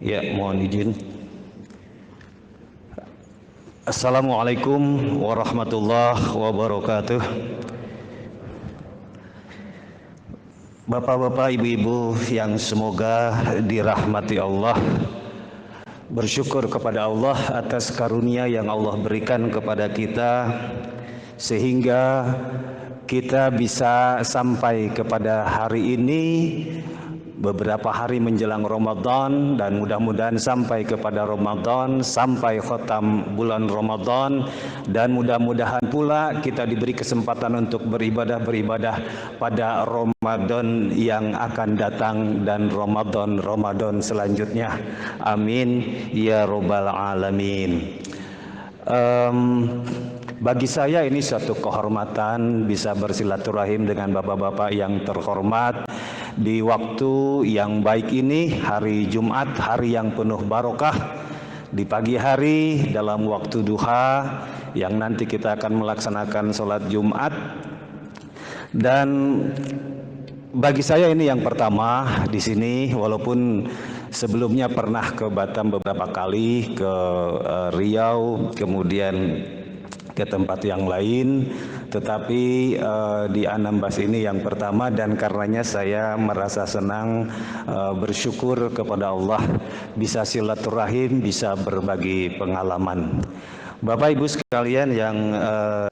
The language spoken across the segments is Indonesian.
Ya, mohon izin. Assalamualaikum warahmatullahi wabarakatuh. Bapak-bapak, ibu-ibu yang semoga dirahmati Allah. Bersyukur kepada Allah atas karunia yang Allah berikan kepada kita sehingga kita bisa sampai kepada hari ini, beberapa hari menjelang Ramadan, dan mudah-mudahan sampai kepada Ramadan, sampai khatam bulan Ramadan, dan mudah-mudahan pula kita diberi kesempatan untuk beribadah pada Ramadan yang akan datang dan Ramadan selanjutnya. Amin ya robbal alamin. Bagi saya ini suatu kehormatan bisa bersilaturahim dengan bapak-bapak yang terhormat di waktu yang baik ini, hari Jumat, hari yang penuh barokah, di pagi hari dalam waktu duha yang nanti kita akan melaksanakan sholat Jumat. Dan bagi saya ini yang pertama di sini, walaupun sebelumnya pernah ke Batam beberapa kali, ke Riau, kemudian ke tempat yang lain, tetapi di Anambas ini yang pertama, dan karenanya saya merasa senang, bersyukur kepada Allah bisa silaturahim, bisa berbagi pengalaman. Bapak Ibu sekalian yang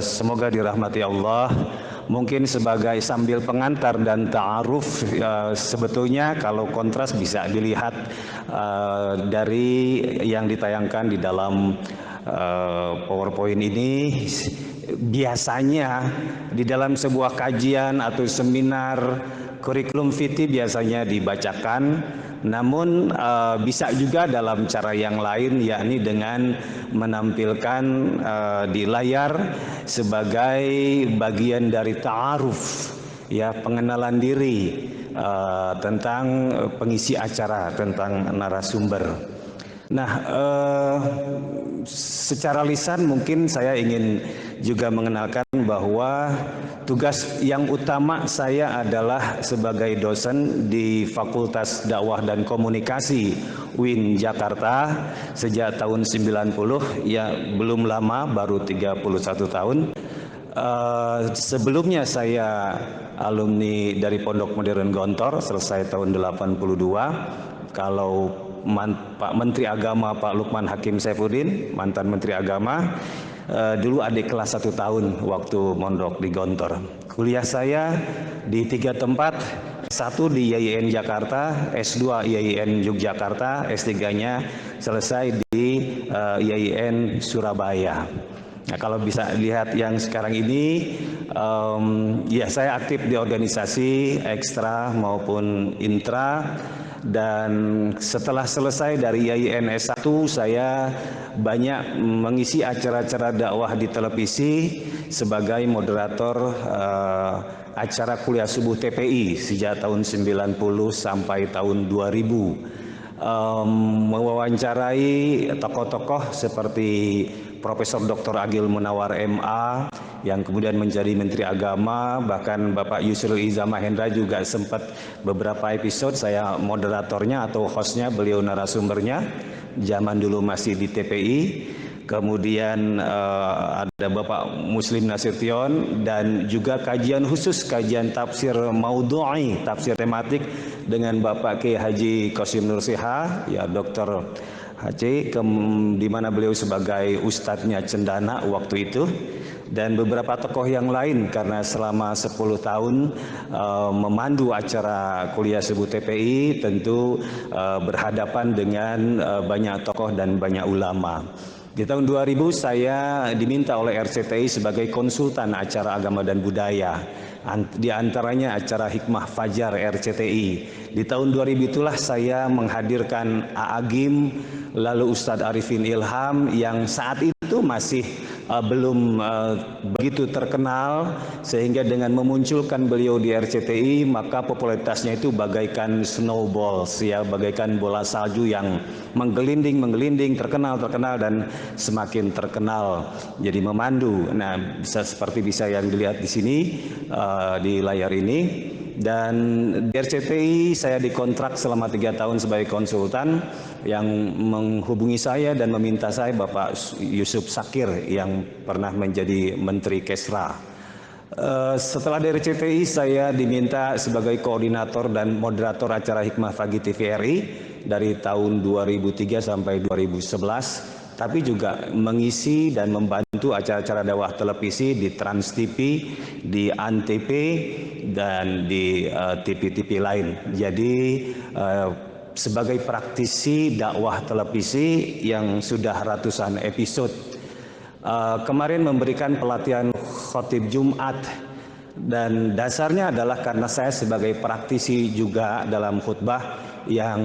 semoga dirahmati Allah, mungkin sebagai sambil pengantar dan ta'aruf, sebetulnya kalau kontras bisa dilihat dari yang ditayangkan di dalam PowerPoint ini. Biasanya di dalam sebuah kajian atau seminar kurikulum vitae biasanya dibacakan, namun bisa juga dalam cara yang lain, yakni dengan menampilkan di layar sebagai bagian dari ta'aruf, ya, pengenalan diri tentang pengisi acara, tentang narasumber. Nah, secara lisan mungkin saya ingin juga mengenalkan bahwa tugas yang utama saya adalah sebagai dosen di Fakultas Dakwah dan Komunikasi UIN Jakarta sejak tahun 90, ya belum lama, baru 31 tahun. Sebelumnya saya alumni dari Pondok Modern Gontor, selesai tahun 82. Kalau Pak Menteri Agama Pak Lukman Hakim Saifuddin, mantan Menteri Agama, dulu adik kelas 1 tahun waktu mondok di Gontor. Kuliah saya di 3 tempat, S1 di IAIN Jakarta, S2 IAIN Yogyakarta, S3-nya selesai di IAIN Surabaya. Nah, kalau bisa lihat yang sekarang ini, ya saya aktif di organisasi ekstra maupun intra. Dan setelah selesai dari IAIN S1, saya banyak mengisi acara-acara dakwah di televisi sebagai moderator acara kuliah subuh TPI sejak tahun 90 sampai tahun 2000. Mewawancarai tokoh-tokoh seperti Profesor Dr. Agil Munawar MA yang kemudian menjadi Menteri Agama, bahkan Bapak Yusril Iza Mahendra juga sempat beberapa episode saya moderatornya atau hostnya, beliau narasumbernya zaman dulu masih di TPI. Kemudian ada Bapak Muslim Nasution, dan juga kajian khusus, kajian tafsir maudhu'i, tafsir tematik dengan Bapak Kiai Haji Qasim Nur Siha, ya Dr. HC, di mana beliau sebagai ustadznya Cendana waktu itu, dan beberapa tokoh yang lain, karena selama 10 tahun memandu acara kuliah subuh TPI tentu berhadapan dengan banyak tokoh dan banyak ulama. Di tahun 2000 saya diminta oleh RCTI sebagai konsultan acara agama dan budaya, di antaranya acara Hikmah Fajar RCTI. Di tahun 2000 itulah saya menghadirkan A'agim, lalu Ustadz Arifin Ilham yang saat itu masih belum begitu terkenal, sehingga dengan memunculkan beliau di RCTI maka popularitasnya itu bagaikan snowballs, ya, bagaikan bola salju yang menggelinding, terkenal dan semakin terkenal, jadi memandu. Nah, seperti bisa yang dilihat di sini di layar ini. Dan di RCTI saya dikontrak selama 3 tahun sebagai konsultan. Yang menghubungi saya dan meminta saya Bapak Yusuf Sakir yang pernah menjadi Menteri Kesra. Setelah dari RCTI saya diminta sebagai koordinator dan moderator acara Hikmah Pagi TVRI dari tahun 2003 sampai 2011. Tapi juga mengisi dan membantu acara-acara dakwah televisi di Trans TV, di Antv, dan di TV-TV lain. Jadi sebagai praktisi dakwah televisi yang sudah ratusan episode, kemarin memberikan pelatihan khotib Jumat, dan dasarnya adalah karena saya sebagai praktisi juga dalam khutbah yang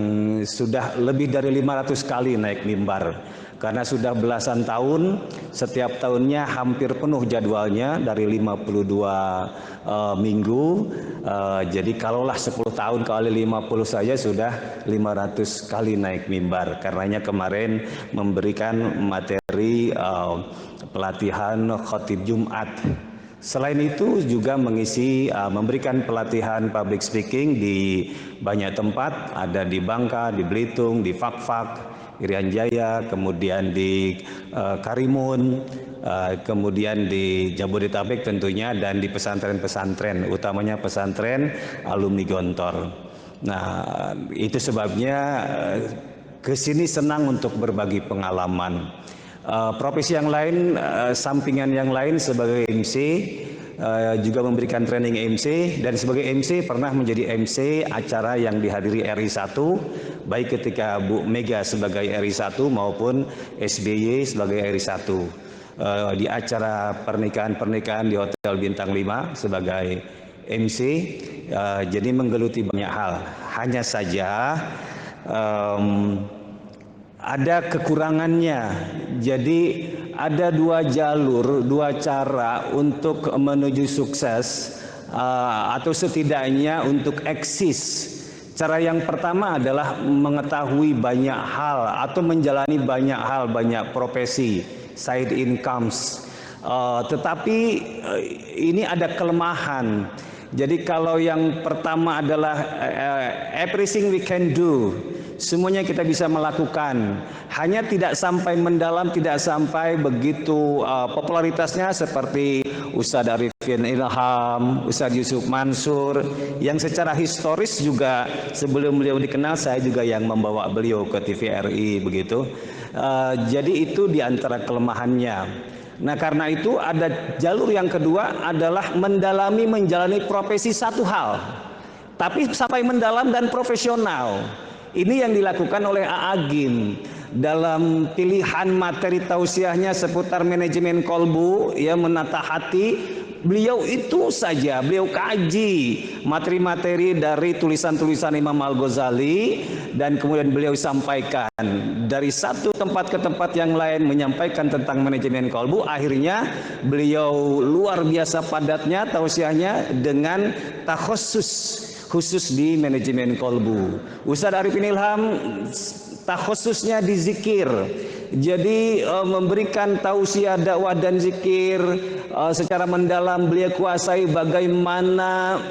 sudah lebih dari 500 kali naik mimbar. Karena sudah belasan tahun, setiap tahunnya hampir penuh jadwalnya dari 52 minggu. Jadi kalaulah 10 tahun kali 50 saja sudah 500 kali naik mimbar. Karenanya kemarin memberikan materi pelatihan khotib Jumat. Selain itu juga mengisi, memberikan pelatihan public speaking di banyak tempat, ada di Bangka, di Belitung, di Fakfak, Irian Jaya, kemudian di Karimun, kemudian di Jabodetabek tentunya, dan di pesantren-pesantren, utamanya pesantren alumni Gontor. Nah, itu sebabnya kesini senang untuk berbagi pengalaman. Profesi yang lain, sampingan yang lain sebagai MC, juga memberikan training MC, dan sebagai MC pernah menjadi MC acara yang dihadiri RI 1, baik ketika Bu Mega sebagai RI 1 maupun SBY sebagai RI 1, di acara pernikahan-pernikahan di Hotel Bintang 5 sebagai MC. Jadi menggeluti banyak hal. Hanya saja ada kekurangannya. Jadi ada 2 jalur, 2 cara untuk menuju sukses, atau setidaknya untuk eksis. Cara yang pertama adalah mengetahui banyak hal atau menjalani banyak hal, banyak profesi, side incomes. Tetapi ini ada kelemahan. Jadi kalau yang pertama adalah everything we can do, semuanya kita bisa melakukan, hanya tidak sampai mendalam, tidak sampai begitu popularitasnya seperti Ustadz Arifin Ilham, Ustadz Yusuf Mansur, yang secara historis juga sebelum beliau dikenal saya juga yang membawa beliau ke TVRI begitu. Jadi itu diantara kelemahannya. Nah, karena itu ada jalur yang kedua adalah mendalami, menjalani profesi satu hal, tapi sampai mendalam dan profesional. Ini yang dilakukan oleh A'agim dalam pilihan materi tausiahnya seputar manajemen kolbu, ya, menata hati. Beliau itu saja, beliau kaji materi-materi dari tulisan-tulisan Imam Al-Ghazali, dan kemudian beliau sampaikan dari satu tempat ke tempat yang lain menyampaikan tentang manajemen kolbu. Akhirnya beliau luar biasa padatnya tausiahnya dengan takhusus khusus di manajemen kolbu. Ustadz Arifin Ilham takhususnya di zikir. Jadi memberikan tausiah dakwah dan zikir secara mendalam. Beliau kuasai bagaimana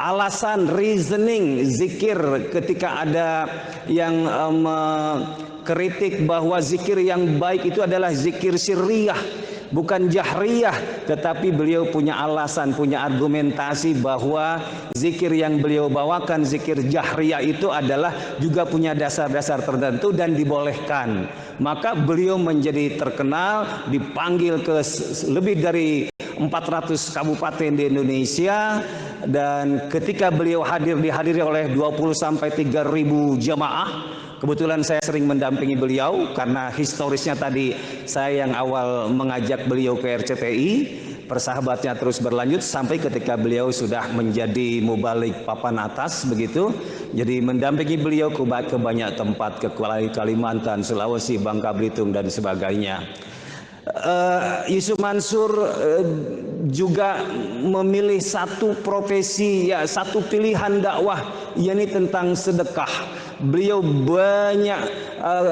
alasan reasoning zikir ketika ada yang kritik bahwa zikir yang baik itu adalah zikir sirriyah, bukan jahriyah. Tetapi beliau punya alasan, punya argumentasi bahwa zikir yang beliau bawakan, zikir jahriyah itu adalah juga punya dasar-dasar tertentu dan dibolehkan. Maka beliau menjadi terkenal, dipanggil ke lebih dari 400 kabupaten di Indonesia, dan ketika beliau hadir dihadiri oleh 20 sampai 3.000 jamaah. Kebetulan saya sering mendampingi beliau karena historisnya tadi saya yang awal mengajak beliau ke RCTI, persahabatnya terus berlanjut sampai ketika beliau sudah menjadi mubalik papan atas begitu. Jadi mendampingi beliau ke banyak tempat, ke Kalimantan, Sulawesi, Bangka Belitung dan sebagainya. Yusuf Mansur juga memilih satu profesi, ya, satu pilihan dakwah, yakni tentang sedekah. Beliau banyak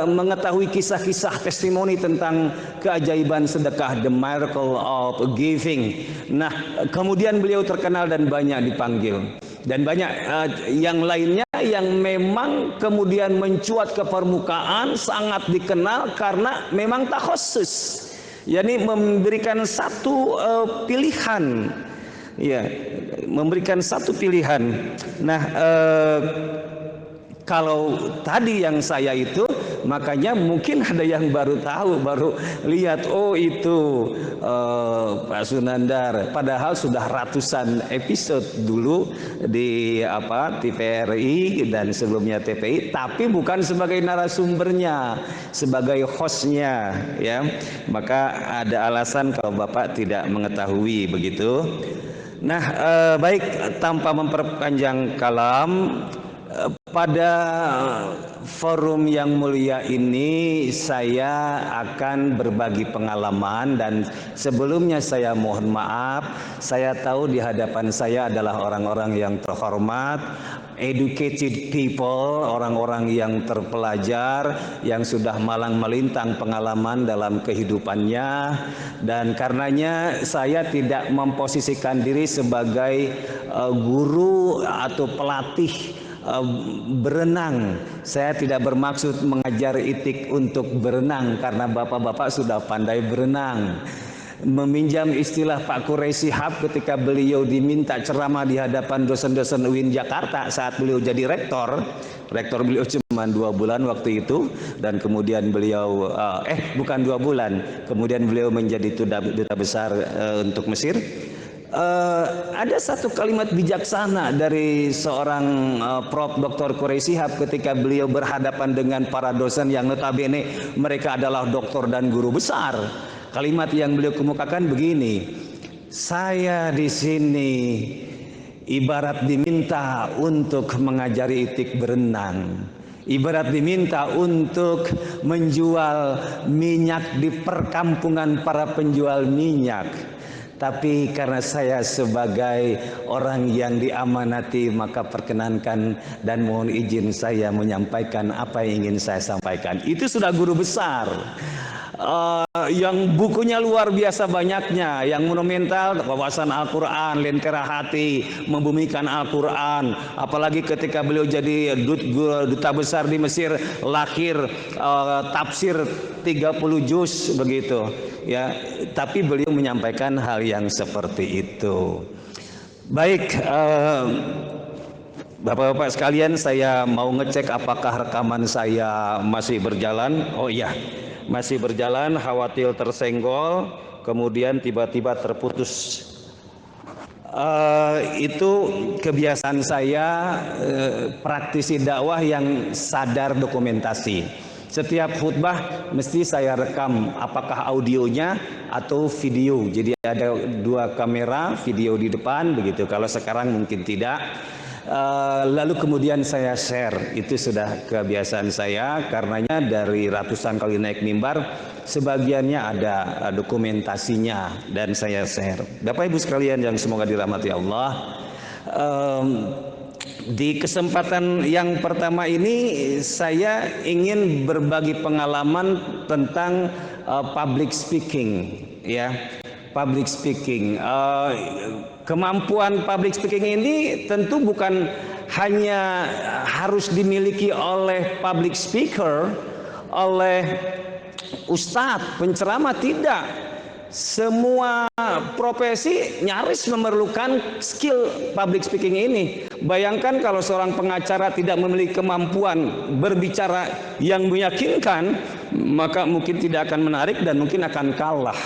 mengetahui kisah-kisah testimoni tentang keajaiban sedekah, the miracle of giving. Nah, kemudian beliau terkenal dan banyak dipanggil. Dan banyak yang lainnya yang memang kemudian mencuat ke permukaan, sangat dikenal karena memang takhusus. Yani memberikan satu pilihan. Ya, memberikan satu pilihan. Nah, kalau tadi yang saya itu, makanya mungkin ada yang baru tahu, baru lihat, oh itu Pak Sunandar. Padahal sudah ratusan episode dulu di TVRI dan sebelumnya TPI, tapi bukan sebagai narasumbernya, sebagai hostnya, ya. Maka ada alasan kalau Bapak tidak mengetahui begitu. Nah, baik, tanpa memperpanjang kalam, pada forum yang mulia ini saya akan berbagi pengalaman, dan sebelumnya saya mohon maaf, saya tahu di hadapan saya adalah orang-orang yang terhormat, educated people, orang-orang yang terpelajar, yang sudah malang melintang pengalaman dalam kehidupannya, dan karenanya saya tidak memposisikan diri sebagai guru atau pelatih berenang. Saya tidak bermaksud mengajar etik untuk berenang karena bapak-bapak sudah pandai berenang. Meminjam istilah Pak Quraisy Shihab ketika beliau diminta ceramah di hadapan dosen-dosen UIN Jakarta saat beliau jadi rektor. Rektor beliau cuma 2 bulan waktu itu, dan kemudian beliau bukan 2 bulan, kemudian beliau menjadi duta besar untuk Mesir. Ada satu kalimat bijaksana dari seorang Prof. Dr. Quraisy Shihab ketika beliau berhadapan dengan para dosen yang notabene mereka adalah doktor dan guru besar. Kalimat yang beliau kemukakan begini, saya di sini ibarat diminta untuk mengajari etik berenang, ibarat diminta untuk menjual minyak di perkampungan para penjual minyak. Tapi karena saya sebagai orang yang diamanati, maka perkenankan dan mohon izin saya menyampaikan apa yang ingin saya sampaikan. Itu sudah guru besar. Yang bukunya luar biasa banyaknya, yang monumental, wawasan Al-Quran, lentera hati, membumikan Al-Quran. Apalagi ketika beliau jadi duta besar di Mesir, lahir tafsir 30 juz begitu, ya. Tapi beliau menyampaikan hal yang seperti itu. Baik, Bapak-bapak sekalian, saya mau ngecek apakah rekaman saya masih berjalan. Oh iya, masih berjalan. Khawatir tersenggol, kemudian tiba-tiba terputus. Itu kebiasaan saya, praktisi dakwah yang sadar dokumentasi. Setiap khutbah mesti saya rekam, apakah audionya atau video. Jadi ada 2 kamera, video di depan begitu. Kalau sekarang mungkin tidak. Lalu kemudian saya share. Itu sudah kebiasaan saya, karenanya dari ratusan kali naik mimbar, sebagiannya ada dokumentasinya dan saya share. Bapak Ibu sekalian yang semoga dirahmati Allah, di kesempatan yang pertama ini saya ingin berbagi pengalaman tentang public speaking, ya. Public speaking, kemampuan public speaking ini tentu bukan hanya harus dimiliki oleh public speaker, oleh ustadz, penceramah, tidak. Semua profesi nyaris memerlukan skill public speaking ini. Bayangkan kalau seorang pengacara tidak memiliki kemampuan berbicara yang meyakinkan, maka mungkin tidak akan menarik dan mungkin akan kalah.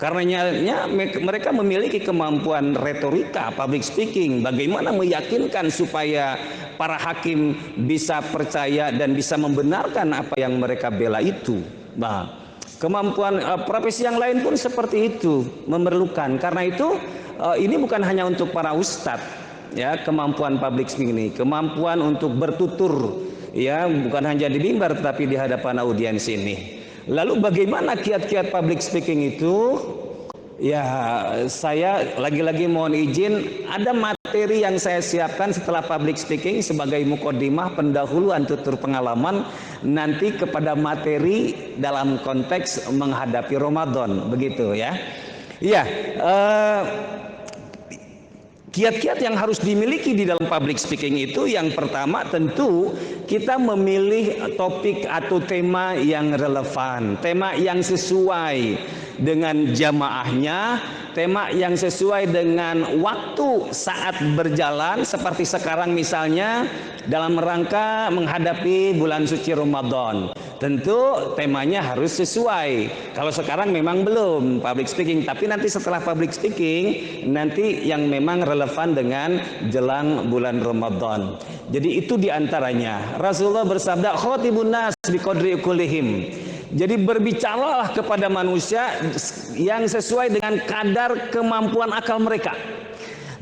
Karenanya mereka memiliki kemampuan retorika, public speaking, bagaimana meyakinkan supaya para hakim bisa percaya dan bisa membenarkan apa yang mereka bela itu. Nah, kemampuan profesi yang lain pun seperti itu memerlukan. Karena itu ini bukan hanya untuk para ustadz, ya, kemampuan public speaking ini, kemampuan untuk bertutur, ya, bukan hanya di mimbar tetapi di hadapan audiens ini. Lalu bagaimana kiat-kiat public speaking itu? Ya, saya lagi-lagi mohon izin, ada materi yang saya siapkan setelah public speaking sebagai mukodimah pendahuluan tutur pengalaman nanti kepada materi dalam konteks menghadapi Ramadan, begitu ya. Iya, kiat-kiat yang harus dimiliki di dalam public speaking itu, yang pertama tentu kita memilih topik atau tema yang relevan, tema yang sesuai dengan jamaahnya, tema yang sesuai dengan waktu saat berjalan, seperti sekarang misalnya dalam rangka menghadapi bulan suci Ramadan. Tentu temanya harus sesuai. Kalau sekarang memang belum public speaking, tapi nanti setelah public speaking nanti yang memang relevan dengan jelang bulan Ramadan. Jadi itu diantaranya. Rasulullah bersabda, "Khatibun nas biqadri uqulihim." Jadi berbicaralah kepada manusia yang sesuai dengan kadar kemampuan akal mereka.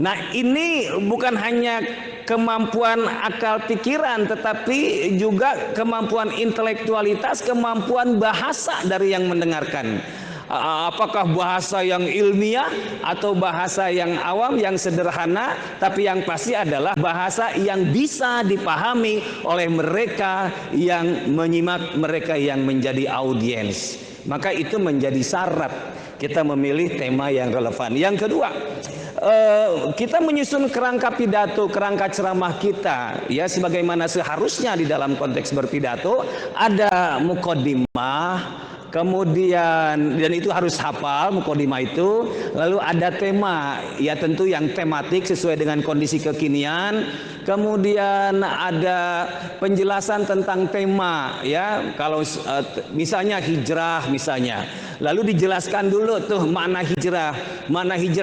Nah, ini bukan hanya kemampuan akal pikiran, tetapi juga kemampuan intelektualitas, kemampuan bahasa dari yang mendengarkan. Apakah bahasa yang ilmiah atau bahasa yang awam, yang sederhana, tapi yang pasti adalah bahasa yang bisa dipahami oleh mereka yang menyimak, mereka yang menjadi audiens. Maka itu menjadi syarat kita memilih tema yang relevan. Yang kedua, kita menyusun kerangka pidato, kerangka ceramah kita, ya sebagaimana seharusnya di dalam konteks berpidato. Ada mukodimah, kemudian, dan itu harus hafal mukodimah itu. Lalu ada tema, ya tentu yang tematik sesuai dengan kondisi kekinian. Kemudian ada penjelasan tentang tema, ya kalau misalnya hijrah misalnya, lalu dijelaskan dulu tuh makna hijrah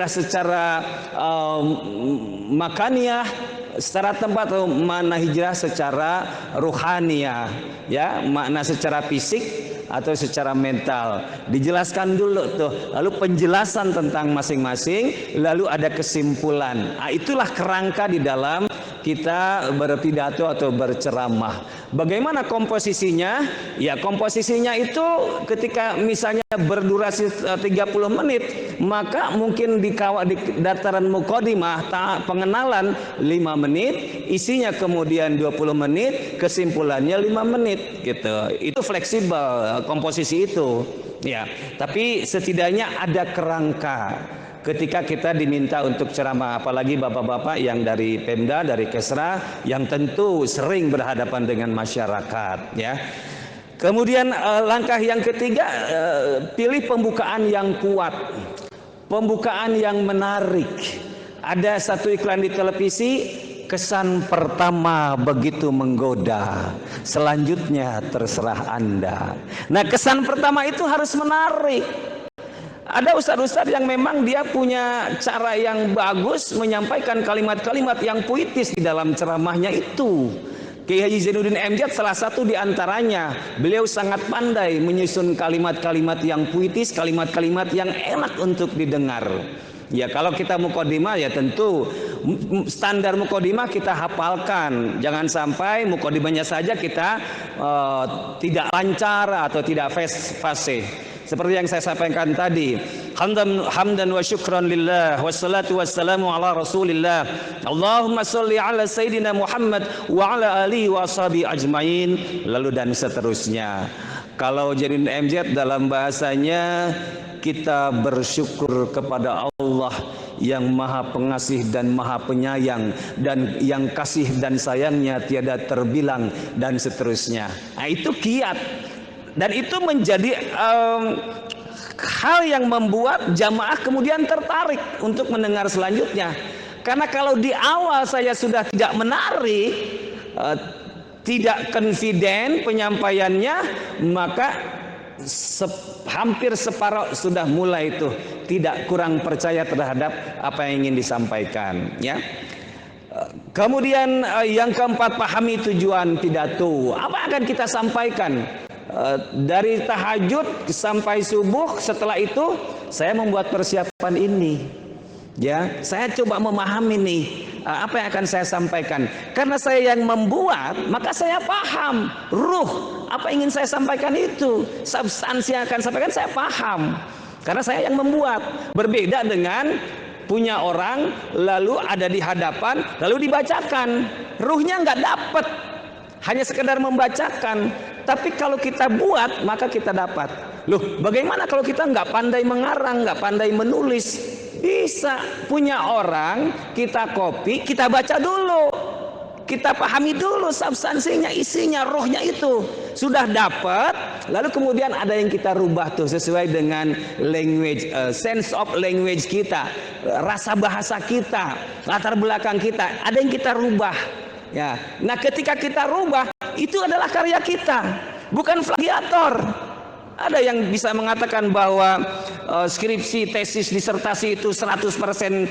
secara makaniyah, secara tempat, atau makna hijrah secara ruhaniyah, ya makna secara fisik atau secara mental. Dijelaskan dulu tuh, lalu penjelasan tentang masing-masing, lalu ada kesimpulan. Nah, itulah kerangka di dalam kita berpidato atau berceramah. Bagaimana komposisinya? Ya, komposisinya itu ketika misalnya berdurasi 30 menit, maka mungkin di dataran mukodimah, pengenalan 5 menit, isinya kemudian 20 menit, kesimpulannya 5 menit gitu. Itu fleksibel komposisi itu. Ya, tapi setidaknya ada kerangka ketika kita diminta untuk ceramah, apalagi bapak-bapak yang dari Pemda, dari Kesra, yang tentu sering berhadapan dengan masyarakat, ya. Kemudian langkah yang ketiga, pilih pembukaan yang kuat, pembukaan yang menarik. Ada satu iklan di televisi, kesan pertama begitu menggoda, selanjutnya terserah Anda. Nah, kesan pertama itu harus menarik. Ada ustadz-ustadz yang memang dia punya cara yang bagus menyampaikan kalimat-kalimat yang puitis di dalam ceramahnya itu. Kiai Haji Zainuddin MZ salah satu di antaranya. Beliau sangat pandai menyusun kalimat-kalimat yang puitis, kalimat-kalimat yang enak untuk didengar. Ya, kalau kita mukodimah ya tentu standar mukodimah kita hafalkan. Jangan sampai mukodimahnya saja kita tidak lancar atau tidak fasih. Seperti yang saya sampaikan tadi, hamdan wa syukran lillah, wassalatu wassalamu ala rasulillah, Allahumma sholli ala sayyidina Muhammad wa ala alihi wa ashabi ajmain, lalu dan seterusnya. Kalau Jadin MZ dalam bahasanya, kita bersyukur kepada Allah yang maha pengasih dan maha penyayang, dan yang kasih dan sayangnya tiada terbilang, dan seterusnya. Nah, itu kiat. Dan itu menjadi hal yang membuat jamaah kemudian tertarik untuk mendengar selanjutnya. Karena kalau di awal saya sudah tidak menarik, tidak confident penyampaiannya, maka hampir separuh sudah mulai itu tidak kurang percaya terhadap apa yang ingin disampaikan, ya. Kemudian yang keempat, pahami tujuan pidato. Apa akan kita sampaikan? Dari tahajud sampai subuh, setelah itu saya membuat persiapan ini, ya, saya coba memahami nih apa yang akan saya sampaikan. Karena saya yang membuat, maka saya paham ruh apa ingin saya sampaikan itu, substansi yang akan sampaikan saya paham. Karena saya yang membuat. Berbeda dengan punya orang, lalu ada di hadapan, lalu dibacakan. Ruhnya nggak dapet, hanya sekedar membacakan. Tapi kalau kita buat, maka kita dapat. Loh, bagaimana kalau kita nggak pandai mengarang, nggak pandai menulis? Bisa. Punya orang, kita copy, kita baca dulu, kita pahami dulu substansinya, isinya, rohnya itu. Sudah dapat, lalu kemudian ada yang kita rubah tuh sesuai dengan language, sense of language kita, rasa bahasa kita, latar belakang kita. Ada yang kita rubah. Ya. Nah, ketika kita rubah, itu adalah karya kita, bukan plagiator. Ada yang bisa mengatakan bahwa skripsi, tesis, disertasi itu 100%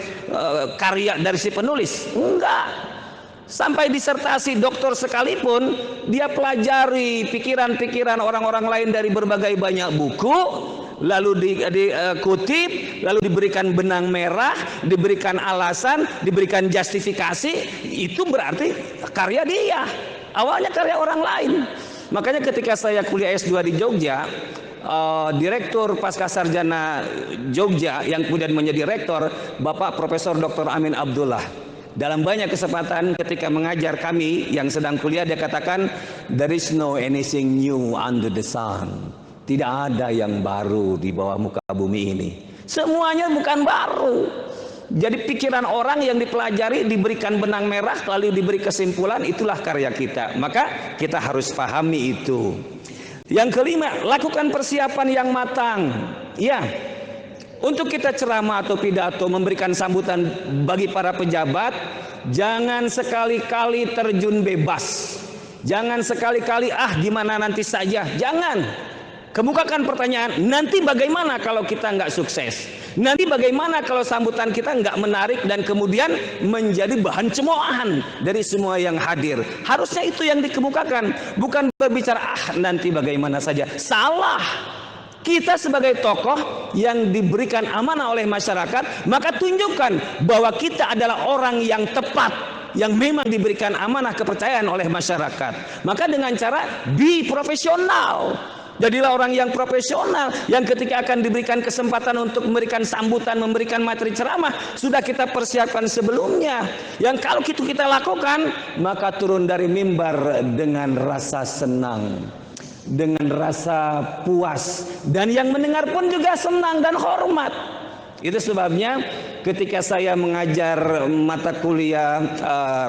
karya dari si penulis. Enggak. Sampai disertasi doktor sekalipun, dia pelajari pikiran-pikiran orang-orang lain dari berbagai banyak buku, lalu dikutip, lalu diberikan benang merah, diberikan alasan, diberikan justifikasi. Itu berarti karya dia. Awalnya karya orang lain. Makanya ketika saya kuliah S2 di Jogja, Direktur Pascasarjana Jogja yang kemudian menjadi rektor, Bapak Profesor Dr. Amin Abdullah, dalam banyak kesempatan ketika mengajar kami yang sedang kuliah, dia katakan, there is no anything new under the sun. Tidak ada yang baru di bawah muka bumi ini. Semuanya bukan baru. Jadi pikiran orang yang dipelajari, diberikan benang merah, lalu diberi kesimpulan, itulah karya kita. Maka kita harus pahami itu. Yang kelima, lakukan persiapan yang matang. Ya, untuk kita ceramah atau pidato, memberikan sambutan bagi para pejabat, jangan sekali-kali terjun bebas. Jangan sekali-kali gimana nanti saja. Jangan. Kemukakan pertanyaan, nanti bagaimana kalau kita nggak sukses? Nanti bagaimana kalau sambutan kita nggak menarik dan kemudian menjadi bahan cemoohan dari semua yang hadir? Harusnya itu yang dikemukakan, bukan berbicara nanti bagaimana saja. Salah. Kita sebagai tokoh yang diberikan amanah oleh masyarakat, maka tunjukkan bahwa kita adalah orang yang tepat, yang memang diberikan amanah kepercayaan oleh masyarakat. Maka dengan cara be profesional. Jadilah orang yang profesional, yang ketika akan diberikan kesempatan untuk memberikan sambutan, memberikan materi ceramah, sudah kita persiapkan sebelumnya. Yang kalau itu kita lakukan, maka turun dari mimbar dengan rasa senang, dengan rasa puas, dan yang mendengar pun juga senang dan hormat. Itu sebabnya ketika saya mengajar mata kuliah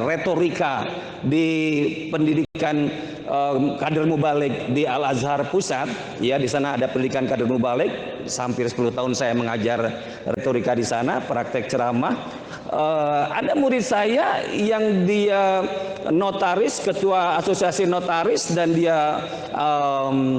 retorika di pendidikan kader mubalik di Al Azhar Pusat, ya, di sana ada pendidikan kader mubalik. Hampir 10 tahun saya mengajar retorika di sana, praktek ceramah. Ada murid saya yang dia notaris, ketua asosiasi notaris, dan dia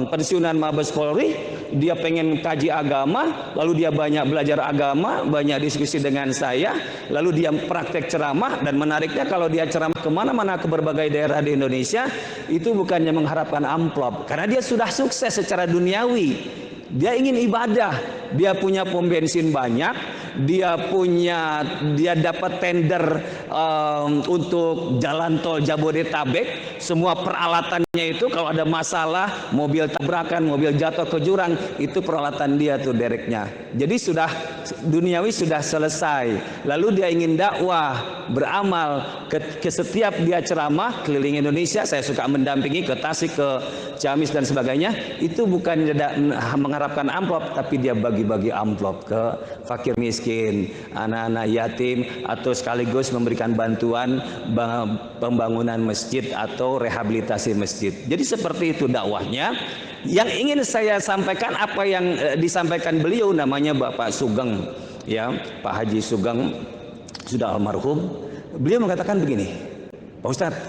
pensiunan Mabes Polri. Dia pengen kaji agama, lalu dia banyak belajar agama, banyak diskusi dengan saya, lalu dia praktek ceramah. Dan menariknya, kalau dia ceramah kemana-mana ke berbagai daerah di Indonesia, itu bukannya mengharapkan amplop, karena dia sudah sukses secara duniawi. Dia ingin ibadah, dia punya pom bensin banyak, dia dapat tender untuk jalan tol Jabodetabek. Semua peralatannya itu, kalau ada masalah, mobil tabrakan, mobil jatuh ke jurang, itu peralatan dia tuh, dereknya. Jadi sudah duniawi sudah selesai. Lalu dia ingin dakwah, beramal. Ke setiap dia ceramah keliling Indonesia, saya suka mendampingi ke Tasik, ke Ciamis dan sebagainya. Itu bukan mengharapkan amplop, tapi dia bagi-bagi amplop ke fakir miskin, anak-anak yatim, atau sekaligus memberikan bantuan pembangunan masjid atau rehabilitasi masjid. Jadi seperti itu dakwahnya. Yang ingin saya sampaikan, apa yang disampaikan beliau, namanya Bapak Sugeng, ya, Pak Haji Sugeng, sudah almarhum. Beliau mengatakan begini, Pak Ustadz,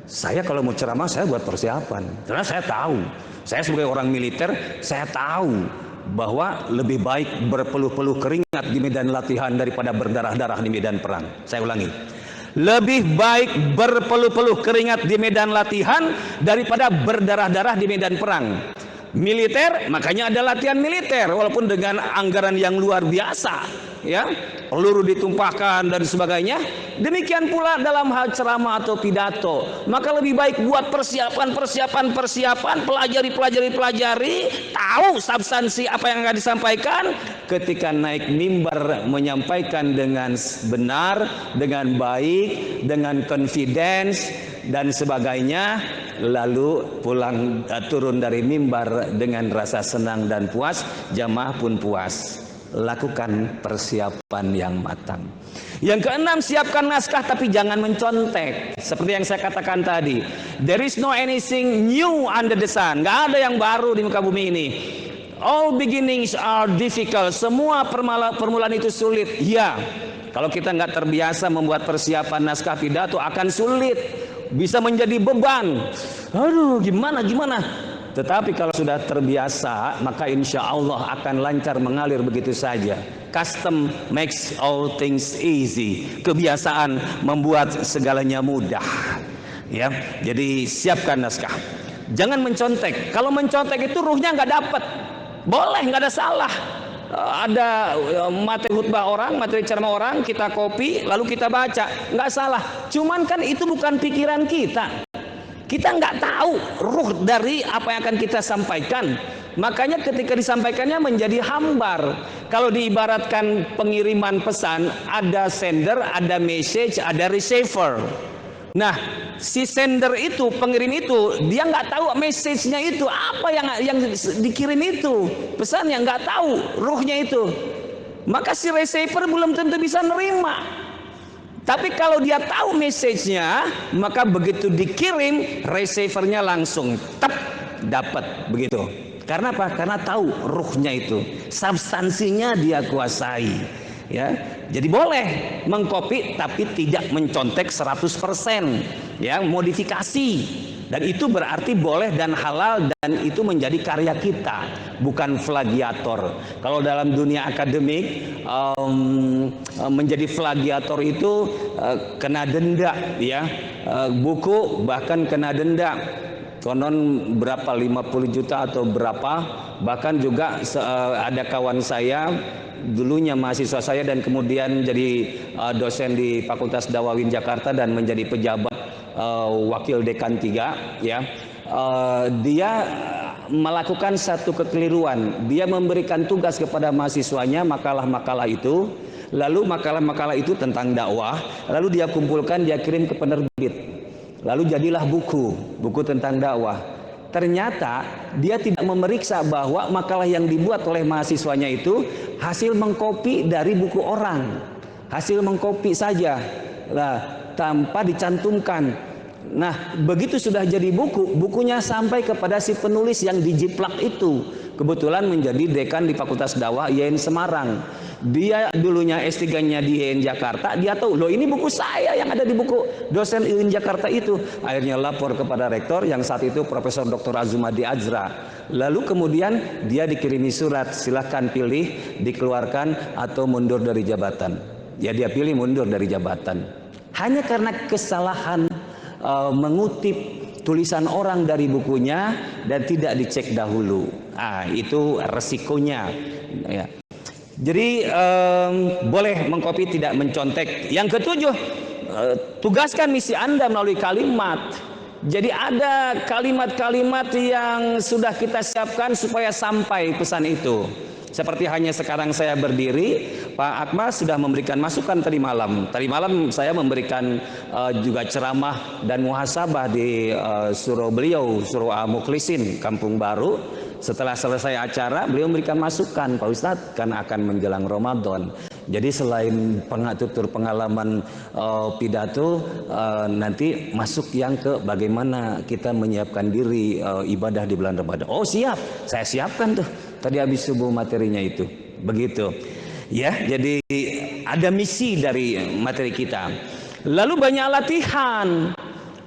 saya kalau mau ceramah saya buat persiapan, karena saya tahu, saya sebagai orang militer, saya tahu bahwa lebih baik berpeluh-peluh keringat di medan latihan daripada berdarah-darah di medan perang. Saya ulangi, lebih baik berpeluh-peluh keringat di medan latihan daripada berdarah-darah di medan perang. Militer, makanya ada latihan militer, walaupun dengan anggaran yang luar biasa. ya, peluru ditumpahkan dan sebagainya. Demikian pula dalam hal ceramah atau pidato, maka lebih baik buat persiapan, pelajari, tahu substansi apa yang akan disampaikan. Ketika naik mimbar menyampaikan dengan benar, dengan baik, dengan confidence dan sebagainya, lalu pulang turun dari mimbar dengan rasa senang dan puas, jamaah pun puas. Lakukan persiapan yang matang. Yang keenam, siapkan naskah tapi jangan mencontek. Seperti yang saya katakan tadi, there is no anything new under the sun. Gak ada yang baru di muka bumi ini. All beginnings are difficult. Semua permulaan itu sulit. Ya, kalau kita nggak terbiasa membuat persiapan naskah pidato akan sulit, bisa menjadi beban. Aduh, gimana? Tetapi kalau sudah terbiasa, maka insya Allah akan lancar mengalir begitu saja. Custom makes all things easy. Kebiasaan membuat segalanya mudah. Ya, jadi siapkan naskah. Jangan mencontek. Kalau mencontek itu ruhnya nggak dapat. Boleh, nggak ada salah. Ada materi khutbah orang, materi ceramah orang, kita copy, lalu kita baca, nggak salah. Cuman kan itu bukan pikiran kita. Kita nggak tahu ruh dari apa yang akan kita sampaikan. Makanya ketika disampaikannya menjadi hambar. Kalau diibaratkan pengiriman pesan, ada sender, ada message, ada receiver. Nah, si sender itu, pengirim itu, dia nggak tahu message-nya itu apa yang dikirim itu, pesan yang nggak tahu ruhnya itu. Maka si receiver belum tentu bisa nerima. Tapi kalau dia tahu message-nya, maka begitu dikirim, receiver-nya langsung dapat begitu. Karena apa? Karena tahu ruhnya itu, substansinya dia kuasai. Ya, jadi boleh mengcopy tapi tidak mencontek 100%, ya, modifikasi. Dan itu berarti boleh dan halal, dan itu menjadi karya kita, bukan plagiator. Kalau dalam dunia akademik menjadi plagiator itu kena denda, ya, buku bahkan kena denda. Konon berapa, 50 juta atau berapa. Bahkan juga ada kawan saya, dulunya mahasiswa saya dan kemudian jadi dosen di Fakultas Dawawin Jakarta dan menjadi pejabat wakil dekan 3, ya. Dia melakukan satu kekeliruan. Dia memberikan tugas kepada mahasiswanya makalah-makalah itu, lalu makalah-makalah itu tentang dakwah, lalu dia kumpulkan, dia kirim ke penerbit, lalu jadilah buku tentang dakwah. Ternyata dia tidak memeriksa bahwa makalah yang dibuat oleh mahasiswanya itu hasil mengkopi dari buku orang, hasil mengkopi saja, tanpa dicantumkan. Nah, begitu sudah jadi bukunya sampai kepada si penulis yang dijiplak itu. Kebetulan menjadi dekan di Fakultas Dakwah IAIN Semarang. Dia dulunya S3-nya di IAIN Jakarta, dia tahu, loh ini buku saya yang ada di buku dosen IAIN Jakarta itu. Akhirnya lapor kepada rektor yang saat itu Profesor Dr. Azumadi Azra. Lalu kemudian dia dikirimi surat, silahkan pilih, dikeluarkan atau mundur dari jabatan. Ya, dia pilih mundur dari jabatan. Hanya karena kesalahan mengutip tulisan orang dari bukunya dan tidak dicek dahulu. Itu resikonya, ya. Jadi boleh mengcopy, tidak mencontek. Yang ketujuh, tugaskan misi Anda melalui kalimat. Jadi ada kalimat-kalimat yang sudah kita siapkan supaya sampai pesan itu. Seperti hanya sekarang saya berdiri, Pak Akmal sudah memberikan masukan tadi malam. Tadi malam saya memberikan juga ceramah dan muhasabah di surau beliau, surau Al-Mukhlisin, Kampung Baru. Setelah selesai acara, beliau memberikan masukan, Pak Ustadz, kan akan menjelang Ramadan. Jadi selain tutur pengalaman pidato, nanti masuk yang ke bagaimana kita menyiapkan diri ibadah di bulan Ramadan. Oh siap, saya siapkan tuh. Tadi habis subuh materinya itu. Begitu. Ya, jadi ada misi dari materi kita. Lalu banyak latihan.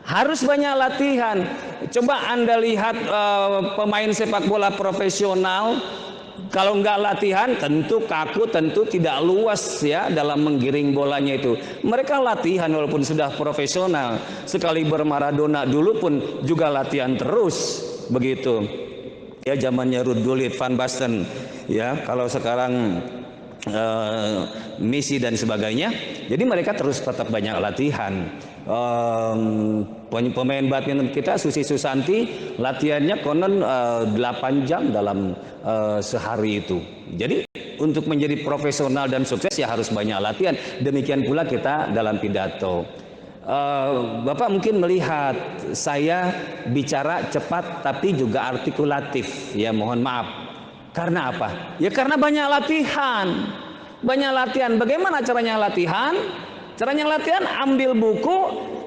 Harus banyak latihan. Coba Anda lihat pemain sepak bola profesional, kalau nggak latihan tentu kaku, tentu tidak luas ya dalam menggiring bolanya itu. Mereka latihan walaupun sudah profesional. Sekali Maradona dulu pun juga latihan terus, begitu. Ya, zamannya Ruud Gullit, Van Basten. Ya, kalau sekarang misi dan sebagainya. Jadi mereka terus tetap banyak latihan. Pemain badminton kita Susi Susanti latihannya konon 8 jam dalam sehari itu. Jadi untuk menjadi profesional dan sukses ya harus banyak latihan. Demikian pula kita dalam pidato. Bapak mungkin melihat saya bicara cepat tapi juga artikulatif, ya mohon maaf. Karena apa? Ya karena banyak latihan. Banyak latihan. Bagaimana caranya latihan? Caranya latihan ambil buku,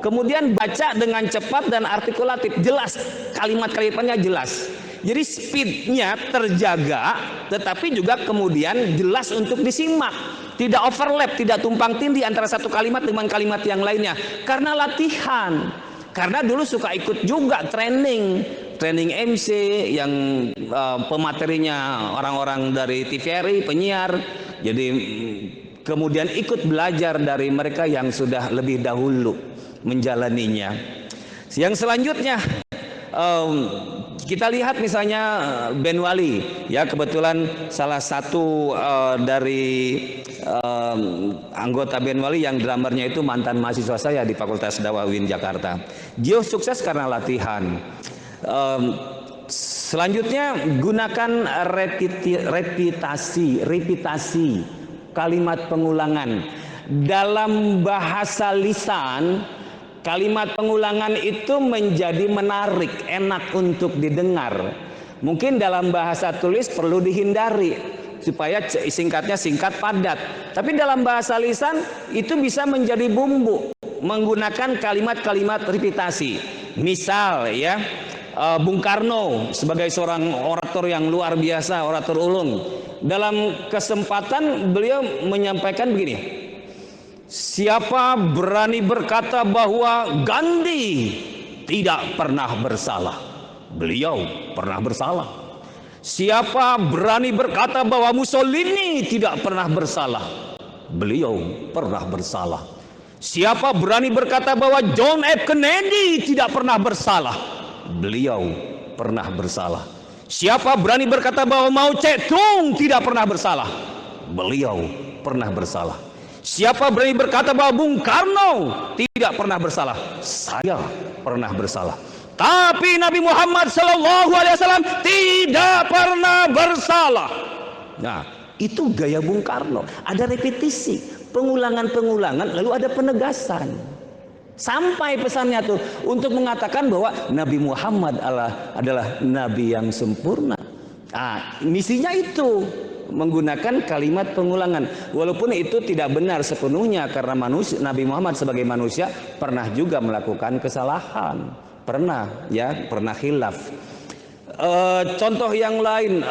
kemudian baca dengan cepat dan artikulatif, jelas, kalimat-kalimatnya jelas. Jadi speednya terjaga, tetapi juga kemudian jelas untuk disimak. Tidak overlap, tidak tumpang tindih antara satu kalimat dengan kalimat yang lainnya. Karena latihan. Karena dulu suka ikut juga training MC yang pematerinya orang-orang dari TVRI, penyiar. Jadi kemudian ikut belajar dari mereka yang sudah lebih dahulu menjalaninya. Yang selanjutnya kita lihat misalnya Ben Wali, ya kebetulan salah satu dari anggota Ben Wali yang drummernya itu mantan mahasiswa saya di Fakultas Dakwah UIN Jakarta. Dia sukses karena latihan. Selanjutnya gunakan repetasi, kalimat pengulangan. Dalam bahasa lisan, kalimat pengulangan itu menjadi menarik, enak untuk didengar. Mungkin dalam bahasa tulis perlu dihindari supaya singkatnya singkat padat. Tapi dalam bahasa lisan itu bisa menjadi bumbu menggunakan kalimat-kalimat repetasi. Misal ya, Bung Karno sebagai seorang orator yang luar biasa, orator ulung. Dalam kesempatan beliau menyampaikan begini. Siapa berani berkata bahwa Gandhi tidak pernah bersalah? Beliau pernah bersalah. Siapa berani berkata bahwa Mussolini tidak pernah bersalah? Beliau pernah bersalah. Siapa berani berkata bahwa John F. Kennedy tidak pernah bersalah? Beliau pernah bersalah. Siapa berani berkata bahwa Mao Zedong tidak pernah bersalah? Beliau pernah bersalah. Siapa berani berkata bahwa Bung Karno tidak pernah bersalah? Saya pernah bersalah. Tapi Nabi Muhammad SAW tidak pernah bersalah. Nah, itu gaya Bung Karno. Ada repetisi, pengulangan-pengulangan, lalu ada penegasan. Sampai pesannya tuh untuk mengatakan bahwa Nabi Muhammad adalah Nabi yang sempurna. Misinya itu menggunakan kalimat pengulangan. Walaupun itu tidak benar sepenuhnya karena Nabi Muhammad sebagai manusia pernah juga melakukan kesalahan. Pernah khilaf. Contoh yang lain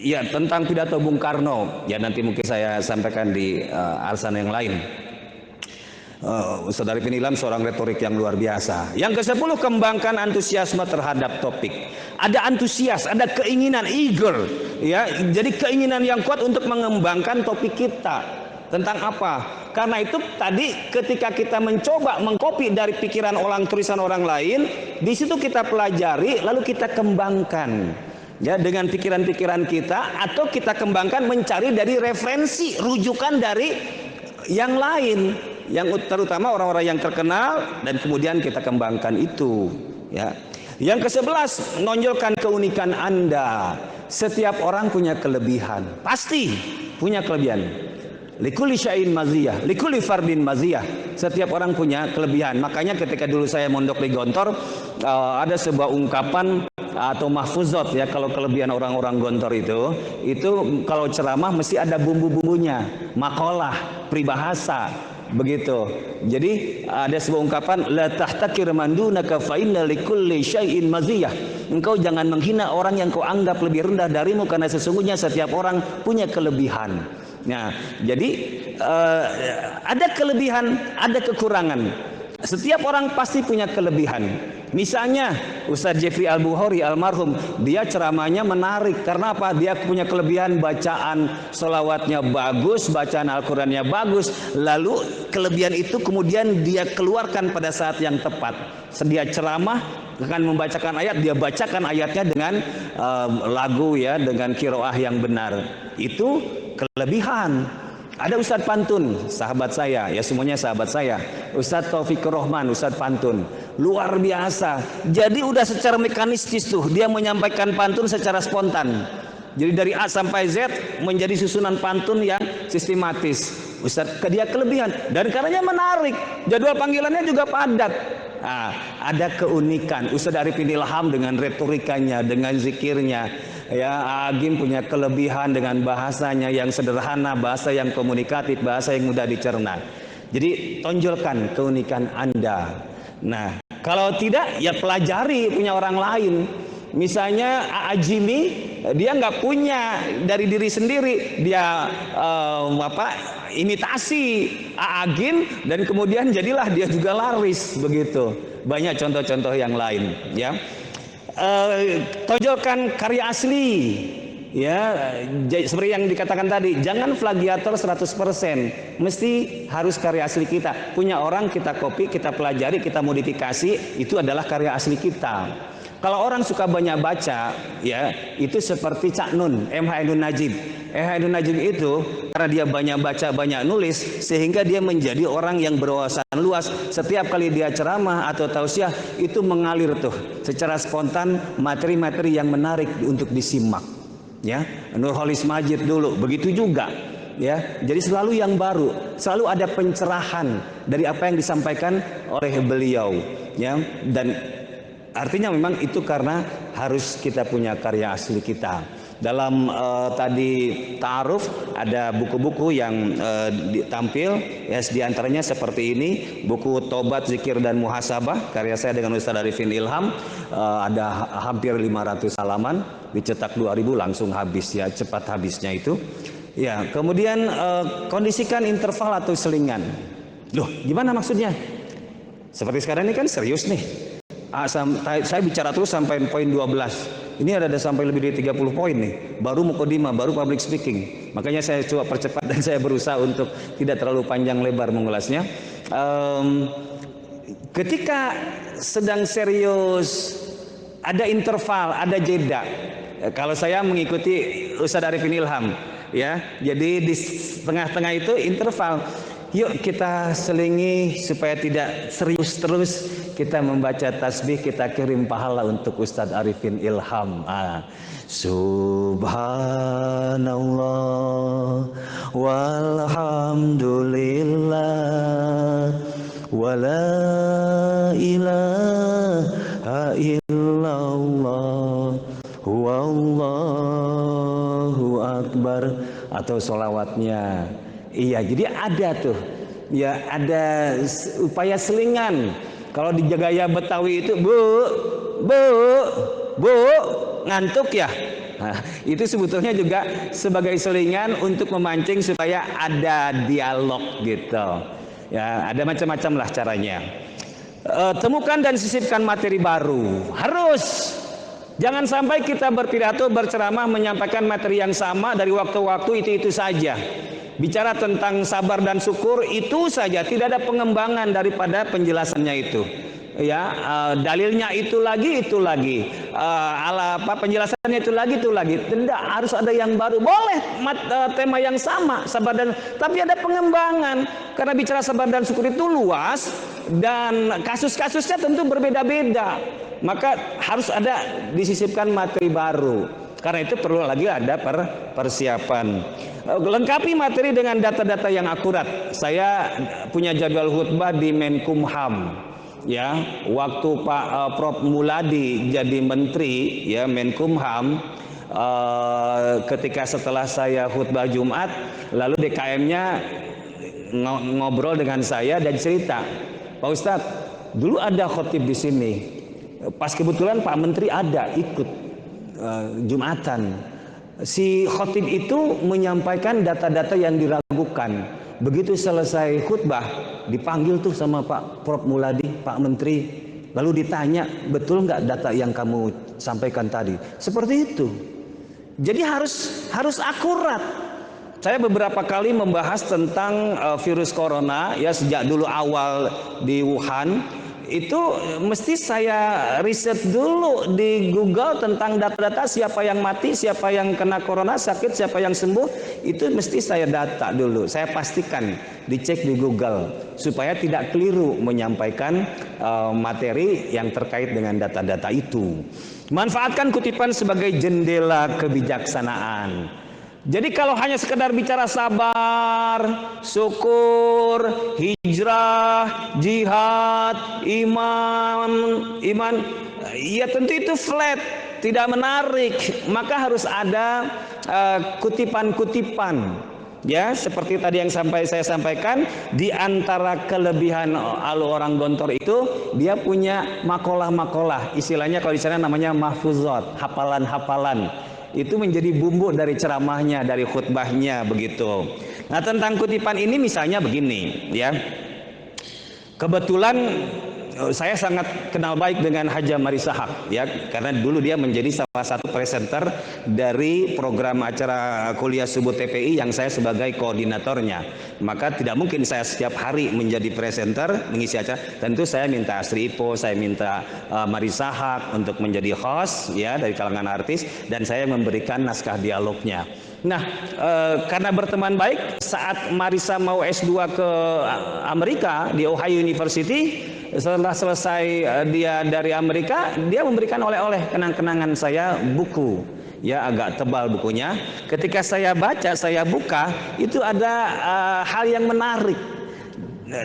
ya tentang pidato Bung Karno. Ya nanti mungkin saya sampaikan di alasan yang lain. Saudari Penilam seorang retorik yang luar biasa. Yang ke-10, kembangkan antusiasme terhadap topik. Ada antusias, ada keinginan, eager, ya. Jadi keinginan yang kuat untuk mengembangkan topik kita. Tentang apa? Karena itu tadi ketika kita mencoba mengcopy dari pikiran orang, tulisan orang lain, di situ kita pelajari lalu kita kembangkan. Ya, dengan pikiran-pikiran kita, atau kita kembangkan mencari dari referensi, rujukan dari yang lain, yang terutama orang-orang yang terkenal, dan kemudian kita kembangkan itu, ya. Yang ke-11, menonjolkan keunikan Anda. Setiap orang punya kelebihan, pasti punya kelebihan. Likulli syai'in maziyah, likulli fardin maziyah. Setiap orang punya kelebihan. Makanya ketika dulu saya mondok di Gontor, ada sebuah ungkapan atau mahfuzat, ya, kalau kelebihan orang-orang Gontor itu kalau ceramah mesti ada bumbu-bumbunya, makalah, peribahasa, begitu. Jadi ada sebuah ungkapan, la tahtakir man dunaka fa inna likulli syai'in maziyah. Engkau jangan menghina orang yang kau anggap lebih rendah darimu, karena sesungguhnya setiap orang punya kelebihan. Nah, jadi ada kelebihan, ada kekurangan. Setiap orang pasti punya kelebihan. Misalnya Ustadz Jeffrey Al-Bukhari almarhum, dia ceramahnya menarik. Karena apa? Dia punya kelebihan bacaan sholawatnya bagus, bacaan Al-Qurannya bagus. Lalu kelebihan itu kemudian dia keluarkan pada saat yang tepat. Dia ceramah akan membacakan ayat, dia bacakan ayatnya dengan lagu ya, dengan kiroah yang benar. Itu kelebihan. Ada Ustadz Pantun, sahabat saya, ya semuanya sahabat saya. Ustadz Taufikur Rahman, Ustadz Pantun, luar biasa. Jadi udah secara mekanistis tuh, dia menyampaikan pantun secara spontan. Jadi dari A sampai Z menjadi susunan pantun yang sistematis. Ustadz, dia kelebihan dan karenanya menarik. Jadwal panggilannya juga padat. Nah, ada keunikan Ustadz Arifin Ilham dengan retorikanya, dengan zikirnya. Ya, Agim punya kelebihan dengan bahasanya yang sederhana, bahasa yang komunikatif, bahasa yang mudah dicerna. Jadi tonjolkan keunikan Anda. Nah, kalau tidak ya pelajari punya orang lain. Misalnya Jimmy, dia nggak punya dari diri sendiri, dia imitasi Agim dan kemudian jadilah dia juga laris begitu. Banyak contoh-contoh yang lain, ya. Tonjolkan karya asli, ya, seperti yang dikatakan tadi, jangan plagiator 100%, mesti harus karya asli kita. Punya orang kita copy, kita pelajari, kita modifikasi, itu adalah karya asli kita. Kalau orang suka banyak baca, ya, itu seperti Cak Nun, M. Ainun Najib. Ainun Najib itu karena dia banyak baca, banyak nulis, sehingga dia menjadi orang yang berwawasan luas. Setiap kali dia ceramah atau tausiah, itu mengalir tuh secara spontan materi-materi yang menarik untuk disimak. Ya, Nurholis Majid dulu begitu juga. Ya, jadi selalu yang baru, selalu ada pencerahan dari apa yang disampaikan oleh beliau. Ya, dan artinya memang itu karena harus kita punya karya asli kita. Dalam tadi ta'aruf ada buku-buku yang ditampil, ya, diantaranya seperti ini, buku Tobat, Zikir dan Muhasabah karya saya dengan Ustadz Arifin Ilham, ada hampir 500 halaman, dicetak 2000 langsung habis, ya, cepat habisnya itu. Ya, kemudian kondisikan interval atau selingan. Loh, gimana maksudnya? Seperti sekarang ini kan serius nih. Saya bicara terus sampai poin 12. Ini ada sampai lebih dari 30 poin nih. Baru mukadimah, baru public speaking. Makanya saya coba percepat dan saya berusaha untuk tidak terlalu panjang lebar mengulasnya. Ketika sedang serius, ada interval, ada jeda. Kalau saya mengikuti Ustadz Arifin Ilham, ya. Jadi di tengah-tengah itu interval. Yuk kita selingi supaya tidak serius terus, kita membaca tasbih, kita kirim pahala untuk Ustadz Arifin Ilham. Subhanallah walhamdulillah wala ilaha illallah wallahu akbar, atau sholawatnya. Iya, jadi ada tuh, ya, ada upaya selingan. Kalau di gaya Betawi itu bu, ngantuk ya. Nah, itu sebetulnya juga sebagai selingan untuk memancing supaya ada dialog gitu. Ya, ada macam-macam lah caranya. Temukan dan sisipkan materi baru. Harus. Jangan sampai kita berpidato, berceramah, menyampaikan materi yang sama dari waktu-waktu itu saja. Bicara tentang sabar dan syukur itu saja, tidak ada pengembangan daripada penjelasannya itu. Ya, dalilnya itu lagi, penjelasannya itu lagi. Tidak, harus ada yang baru. Boleh tema yang sama, sabar dan, tapi ada pengembangan. Karena bicara sabar dan syukur itu luas dan kasus-kasusnya tentu berbeda-beda. Maka harus ada disisipkan materi baru. Karena itu perlu lagi ada persiapan. Lengkapi materi dengan data-data yang akurat. Saya punya jadwal khutbah di Menkumham. Ya, waktu Pak Prof Muladi jadi menteri, ya, Menkumham, ketika setelah saya khutbah Jumat, lalu DKM-nya ngobrol dengan saya dan cerita, Pak Ustadz, dulu ada khotib di sini. Pas kebetulan Pak Menteri ada ikut Jumatan. Si khotib itu menyampaikan data-data yang diragukan. Begitu selesai khutbah, dipanggil tuh sama Pak Prof Muladi, Pak Menteri, Lalu ditanya, betul nggak data yang kamu sampaikan tadi? Seperti itu. Jadi harus akurat. Saya beberapa kali membahas tentang virus corona ya, sejak dulu awal di Wuhan. Itu mesti saya riset dulu di Google tentang data-data siapa yang mati, siapa yang kena corona, sakit, siapa yang sembuh. Itu mesti saya data dulu, saya pastikan dicek di Google supaya tidak keliru menyampaikan materi yang terkait dengan data-data itu. Manfaatkan kutipan sebagai jendela kebijaksanaan. Jadi kalau hanya sekedar bicara sabar, syukur, hijrah, jihad, iman, ya tentu itu flat, tidak menarik. Maka harus ada kutipan-kutipan. Ya, seperti tadi yang saya sampaikan, di antara kelebihan orang Gontor itu, dia punya makalah-makalah. Istilahnya kalau di sana namanya mahfuzat, hafalan-hafalan. Itu menjadi bumbu dari ceramahnya, dari khutbahnya begitu. Nah, tentang kutipan ini misalnya begini, ya. Kebetulan saya sangat kenal baik dengan Haja Marisa Haque, ya, karena dulu dia menjadi salah satu presenter dari program acara kuliah subuh TPI yang saya sebagai koordinatornya. Maka tidak mungkin saya setiap hari menjadi presenter mengisi acara. Tentu saya minta Asri Ipo, saya minta Marisa Haque untuk menjadi host, ya, dari kalangan artis, dan saya memberikan naskah dialognya. Nah, karena berteman baik, saat Marisa mau S2 ke Amerika di Ohio University, setelah selesai dia dari Amerika, dia memberikan oleh-oleh kenang-kenangan saya buku, ya, agak tebal bukunya. Ketika saya baca, saya buka, itu ada hal yang menarik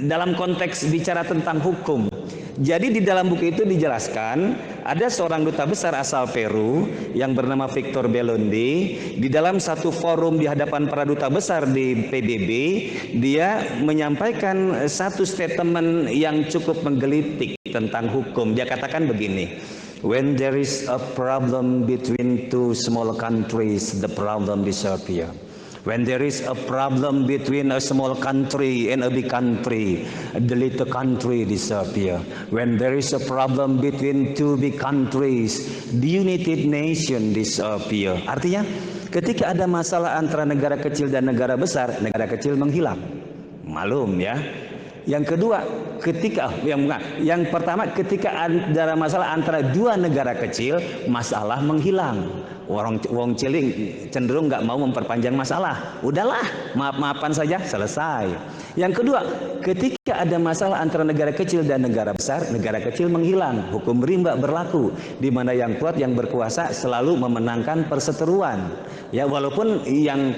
dalam konteks bicara tentang hukum. Jadi di dalam buku itu dijelaskan ada seorang duta besar asal Peru yang bernama Victor Belondi. Di dalam satu forum di hadapan para duta besar di PBB, dia menyampaikan satu statement yang cukup menggelitik tentang hukum. Dia katakan begini, when there is a problem between two small countries, the problem disappears. When there is a problem between a small country and a big country, the little country disappear. When there is a problem between two big countries, the United Nation disappear. Artinya, ketika ada masalah antara negara kecil dan negara besar, negara kecil menghilang. Malum, ya. Yang kedua, yang pertama, ketika ada masalah antara dua negara kecil, masalah menghilang. Wong cilik cenderung nggak mau memperpanjang masalah. Udahlah, maaf-maafan saja, selesai. Yang kedua, ketika ada masalah antara negara kecil dan negara besar, negara kecil menghilang. Hukum rimba berlaku, di mana yang kuat, yang berkuasa selalu memenangkan perseteruan. Ya, walaupun yang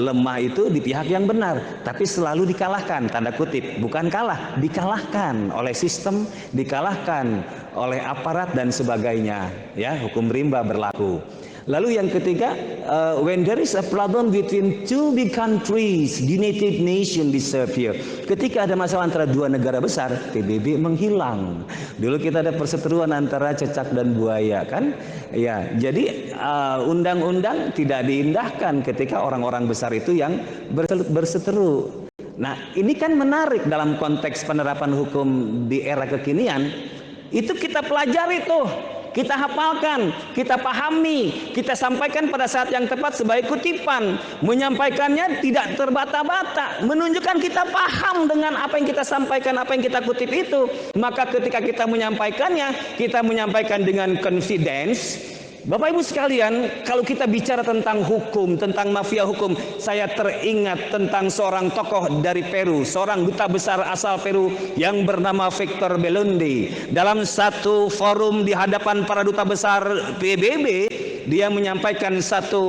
lemah itu di pihak yang benar, tapi selalu dikalahkan, tanda kutip, bukan kalah, dikalahkan oleh sistem, dikalahkan oleh aparat dan sebagainya. Ya, hukum rimba berlaku. Lalu yang ketiga, when there is a problem between two big countries, the United Nation disappear. Ketika ada masalah antara dua negara besar, PBB menghilang. Dulu kita ada perseteruan antara cecak dan buaya, kan? Ya, jadi undang-undang tidak diindahkan ketika orang-orang besar itu yang berseteru. Nah, ini kan menarik dalam konteks penerapan hukum di era kekinian. Itu kita pelajari tuh, kita hafalkan, kita pahami, kita sampaikan pada saat yang tepat sebagai kutipan. Menyampaikannya tidak terbata-bata, menunjukkan kita paham dengan apa yang kita sampaikan, apa yang kita kutip itu. Maka ketika kita menyampaikannya, kita menyampaikan dengan confidence. Bapak Ibu sekalian, kalau kita bicara tentang hukum, tentang mafia hukum, saya teringat tentang seorang tokoh dari Peru, seorang duta besar asal Peru yang bernama Victor Belondi. Dalam satu forum di hadapan para duta besar PBB, dia menyampaikan satu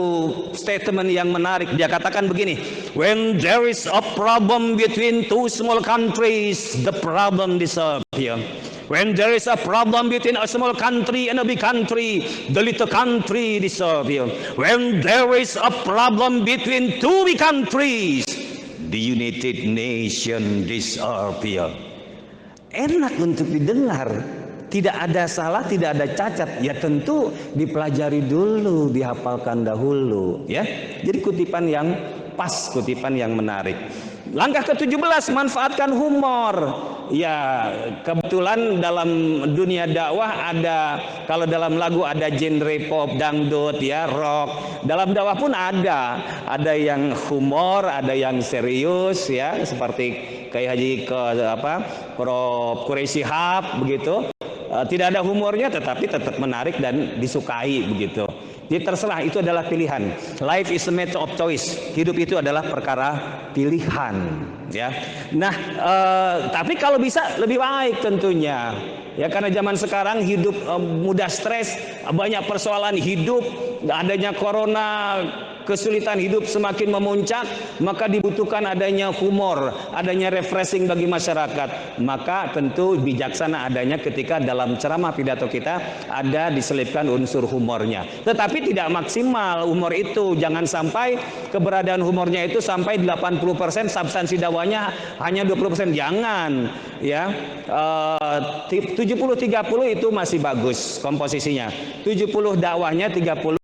statement yang menarik. Dia katakan begini, when there is a problem between two small countries, the problem disappears. When there is a problem between a small country and a big country, the little country disappears. When there is a problem between two big countries, the United Nation disappears. Enak untuk didengar, tidak ada salah, tidak ada cacat. Ya tentu dipelajari dulu, dihafalkan dahulu, ya. Jadi kutipan yang pas, kutipan yang menarik. Langkah ke-17, manfaatkan humor. Ya, kebetulan dalam dunia dakwah ada, kalau dalam lagu ada genre pop, dangdut, ya, rock. Dalam dakwah pun ada yang humor, ada yang serius, ya, seperti kayak Prof Quraisy Shihab begitu. Tidak ada humornya tetapi tetap menarik dan disukai begitu. Jadi terserah, itu adalah pilihan. Life is a matter of choice. Hidup itu adalah perkara pilihan, ya. Nah, tapi kalau bisa lebih baik tentunya. Ya, karena zaman sekarang hidup mudah stres, banyak persoalan hidup, adanya corona, kesulitan hidup semakin memuncak, maka dibutuhkan adanya humor, adanya refreshing bagi masyarakat. Maka tentu bijaksana adanya ketika dalam ceramah pidato kita ada diselipkan unsur humornya. Tetapi tidak maksimal humor itu, jangan sampai keberadaan humornya itu sampai 80%, substansi dakwahnya hanya 20%, jangan, ya. 70-30 itu masih bagus komposisinya, 70 dakwahnya, 30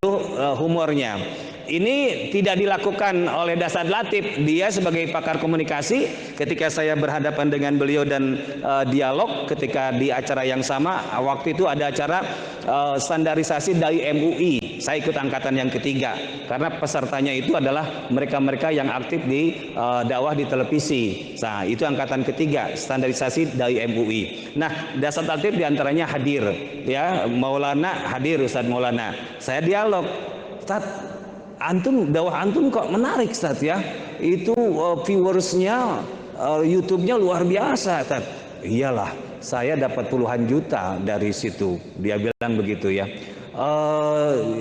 humornya. Ini tidak dilakukan oleh Dasat Latif. Dia sebagai pakar komunikasi, ketika saya berhadapan dengan beliau dan dialog ketika di acara yang sama, waktu itu ada acara standarisasi dari MUI. Saya ikut angkatan yang ketiga karena pesertanya itu adalah mereka-mereka yang aktif di dakwah di televisi. Nah, itu angkatan ketiga standarisasi dari MUI. Nah, Dasat Latif diantaranya hadir, ya, Maulana hadir, Ustadz Maulana. Saya dialog, Ustadz, dakwah antum kok menarik, Ustaz, ya. Itu viewersnya, YouTube-nya luar biasa, Ustaz. Iyalah, saya dapat puluhan juta dari situ. Dia bilang begitu, ya.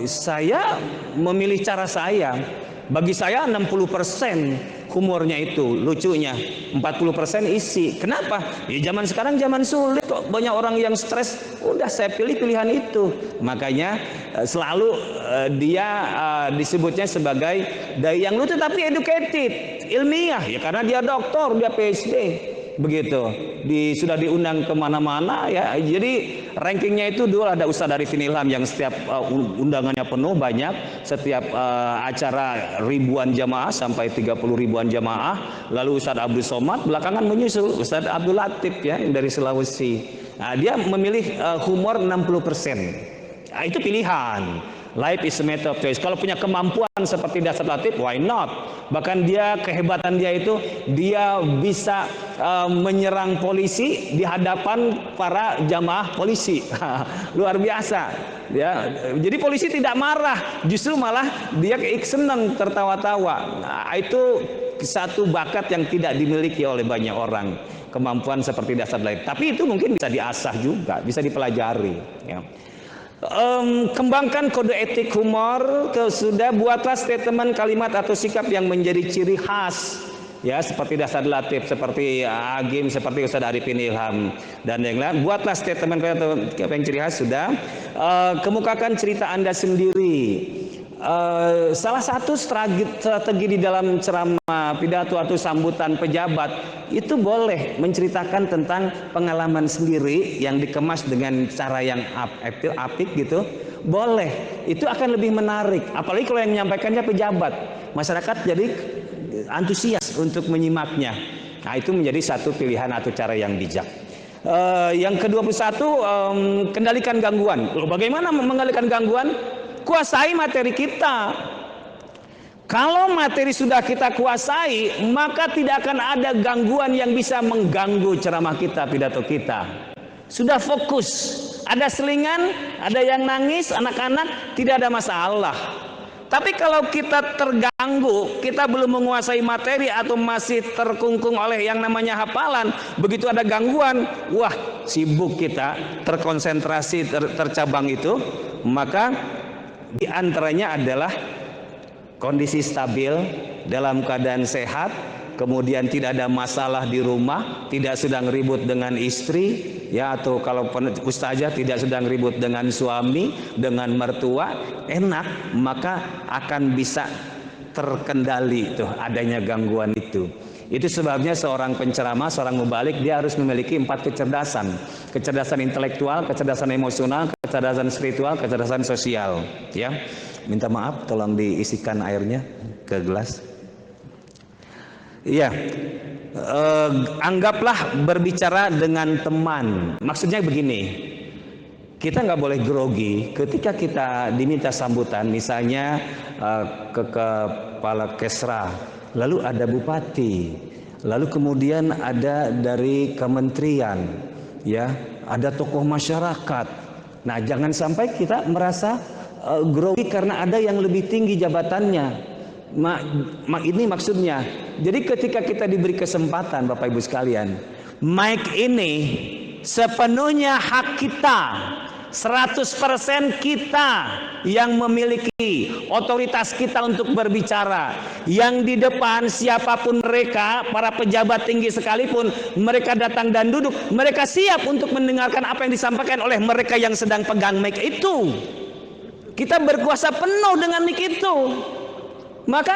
Saya memilih cara saya. Bagi saya 60% humornya itu, lucunya, 40% isi. Kenapa? Ya zaman sekarang zaman sulit kok, banyak orang yang stres. Udah saya pilih pilihan itu. Makanya selalu dia disebutnya sebagai dai yang lucu tapi educated, ilmiah, ya, karena dia doktor, dia PhD. Begitu, sudah diundang kemana-mana, ya. Jadi rankingnya itu dulu ada Ustadz Arifin Ilham yang setiap undangannya penuh, banyak, setiap acara ribuan jamaah sampai 30 ribuan jamaah. Lalu Ustadz Abdul Somad belakangan menyusul, Ustadz Abdul Latif, ya, dari Sulawesi. Nah, dia memilih humor 60%. Nah, itu pilihan. Life is a matter of choice. Kalau punya kemampuan seperti Dasat Latif, why not? Bahkan dia, kehebatan dia itu, dia bisa menyerang polisi di hadapan para jamaah polisi. Luar biasa, ya. Jadi polisi tidak marah, justru malah dia senang tertawa-tawa. Nah, itu satu bakat yang tidak dimiliki oleh banyak orang, kemampuan seperti Dasat Latif. Tapi itu mungkin bisa diasah juga, bisa dipelajari, ya. Kembangkan kode etik humor. Sudah, buatlah statement, kalimat atau sikap yang menjadi ciri khas, ya, seperti Dasat Latif, seperti Agim, seperti Ustadz Arifin Ilham dan yang lain. Buatlah statement atau yang ciri khas. Sudah, kemukakan cerita Anda sendiri. Salah satu strategi di dalam ceramah, pidato atau sambutan pejabat itu boleh menceritakan tentang pengalaman sendiri yang dikemas dengan cara yang apik gitu. Boleh, itu akan lebih menarik. Apalagi kalau yang menyampaikannya pejabat, masyarakat jadi antusias untuk menyimaknya. Nah, itu menjadi satu pilihan atau cara yang bijak. Yang ke-21, kendalikan gangguan. Loh, bagaimana mengendalikan gangguan? Kuasai materi kita. Kalau materi sudah kita kuasai, maka tidak akan ada gangguan yang bisa mengganggu ceramah kita, pidato kita. Sudah fokus. Ada selingan, ada yang nangis, anak-anak, tidak ada masalah. Tapi kalau kita terganggu, kita belum menguasai materi atau masih terkungkung oleh yang namanya hafalan, begitu ada gangguan, wah, sibuk kita, terkonsentrasi, tercabang itu, maka di antaranya adalah kondisi stabil, dalam keadaan sehat, kemudian tidak ada masalah di rumah, tidak sedang ribut dengan istri, ya, atau kalau ustazah tidak sedang ribut dengan suami, dengan mertua, enak, maka akan bisa terkendali tuh adanya gangguan itu. Itu sebabnya seorang penceramah, seorang mubalik, dia harus memiliki 4 kecerdasan. Kecerdasan intelektual, kecerdasan emosional, kecerdasan spiritual, kecerdasan sosial, ya. Minta maaf, tolong diisikan airnya ke gelas. Iya, anggaplah berbicara dengan teman. Maksudnya begini, kita nggak boleh grogi ketika kita diminta sambutan, misalnya ke kepala Kesra, lalu ada bupati, lalu kemudian ada dari kementerian, ya, ada tokoh masyarakat. Nah, jangan sampai kita merasa grogi karena ada yang lebih tinggi jabatannya. Ini maksudnya. Jadi ketika kita diberi kesempatan, Bapak Ibu sekalian, mic ini sepenuhnya hak kita. 100% kita yang memiliki otoritas kita untuk berbicara. Yang di depan siapapun mereka, para pejabat tinggi sekalipun, mereka datang dan duduk, mereka siap untuk mendengarkan apa yang disampaikan oleh mereka yang sedang pegang mic itu. Kita berkuasa penuh dengan mic itu. Maka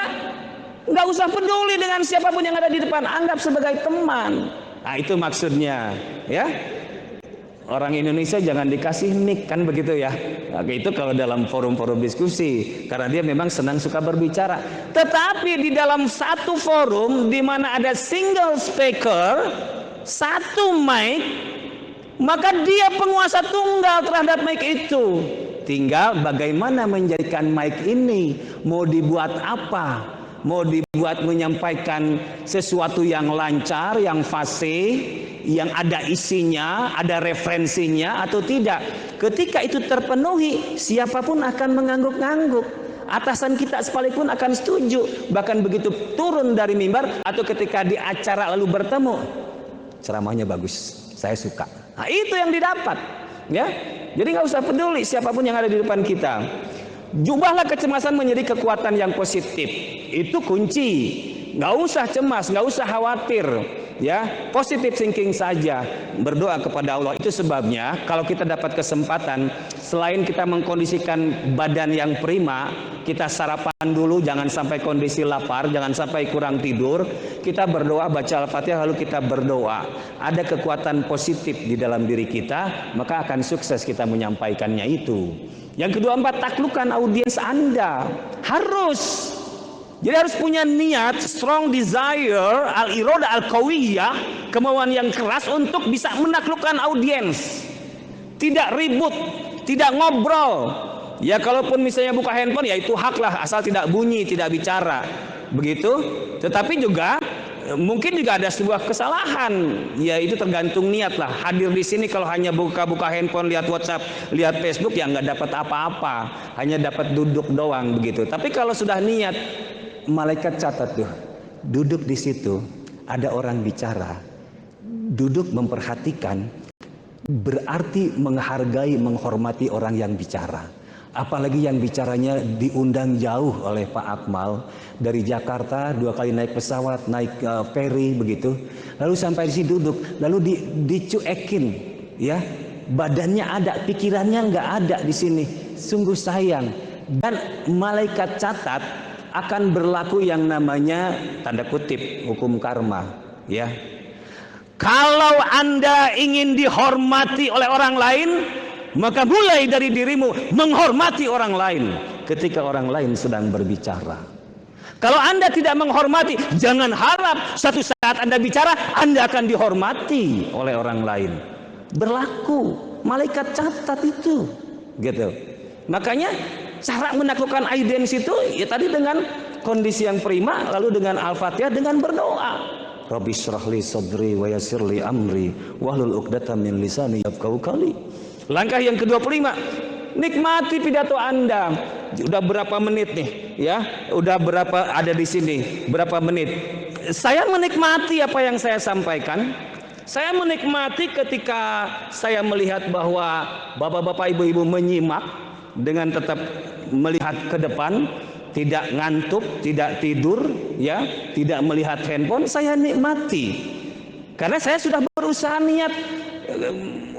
nggak usah peduli dengan siapapun yang ada di depan, anggap sebagai teman. Nah, itu maksudnya, ya. Orang Indonesia jangan dikasih mic, kan begitu ya. Nah, itu kalau dalam forum-forum diskusi, karena dia memang senang suka berbicara. Tetapi di dalam satu forum di mana ada single speaker, satu mic, maka dia penguasa tunggal terhadap mic itu. Tinggal bagaimana menjadikan mic ini, mau dibuat apa? Mau dibuat menyampaikan sesuatu yang lancar, yang fasih, yang ada isinya, ada referensinya atau tidak. Ketika itu terpenuhi, siapapun akan mengangguk-angguk. Atasan kita sekalipun akan setuju. Bahkan begitu turun dari mimbar atau ketika di acara lalu bertemu, ceramahnya bagus, saya suka. Nah, itu yang didapat, ya. Jadi nggak usah peduli siapapun yang ada di depan kita. Jubahlah kecemasan menjadi kekuatan yang positif. Itu kunci. Nggak usah cemas, nggak usah khawatir, ya. Positive thinking saja, berdoa kepada Allah. Itu sebabnya kalau kita dapat kesempatan, selain kita mengkondisikan badan yang prima, kita sarapan dulu, jangan sampai kondisi lapar, jangan sampai kurang tidur. Kita berdoa, baca Al-Fatihah, lalu kita berdoa. Ada kekuatan positif di dalam diri kita, maka akan sukses kita menyampaikannya itu. Yang kedua, taklukkan audiens Anda. Harus. Jadi harus punya niat, strong desire, al-iroda al-qawiyah, kemauan yang keras untuk bisa menaklukkan audiens. Tidak ribut, tidak ngobrol. Ya kalaupun misalnya buka handphone, ya itu hak lah, asal tidak bunyi, tidak bicara. Begitu. Tetapi juga mungkin juga ada sebuah kesalahan. Ya itu tergantung niat lah. Hadir di sini kalau hanya buka-buka handphone, lihat WhatsApp, lihat Facebook, ya nggak dapat apa-apa. Hanya dapat duduk doang begitu. Tapi kalau sudah niat, malaikat catat tuh, duduk di situ, ada orang bicara, duduk memperhatikan, berarti menghargai, menghormati orang yang bicara. Apalagi yang bicaranya diundang jauh oleh Pak Akmal dari Jakarta, 2 kali naik pesawat, naik ferry begitu, lalu sampai di sini duduk, lalu dicuekin, ya, badannya ada, pikirannya nggak ada di sini, sungguh sayang. Dan malaikat catat akan berlaku yang namanya tanda kutip hukum karma, ya. Kalau Anda ingin dihormati oleh orang lain, maka mulai dari dirimu menghormati orang lain ketika orang lain sedang berbicara. Kalau Anda tidak menghormati, jangan harap suatu saat Anda bicara, Anda akan dihormati oleh orang lain. Berlaku, malaikat catat itu, gitu. Makanya cara menaklukkan audiens itu ya tadi dengan kondisi yang prima, lalu dengan Al-Fatihah, dengan berdoa. Rabbi syrahli sadri wa yassirli amri wahlul 'uqdatam min lisani yafqahu qawli. Langkah yang ke-25, nikmati pidato Anda. Udah berapa menit nih, ya? Udah berapa ada di sini? Berapa menit? Saya menikmati apa yang saya sampaikan. Saya menikmati ketika saya melihat bahwa bapak-bapak, ibu-ibu menyimak dengan tetap melihat ke depan, tidak ngantuk, tidak tidur, ya, tidak melihat handphone. Saya nikmati karena saya sudah berusaha niat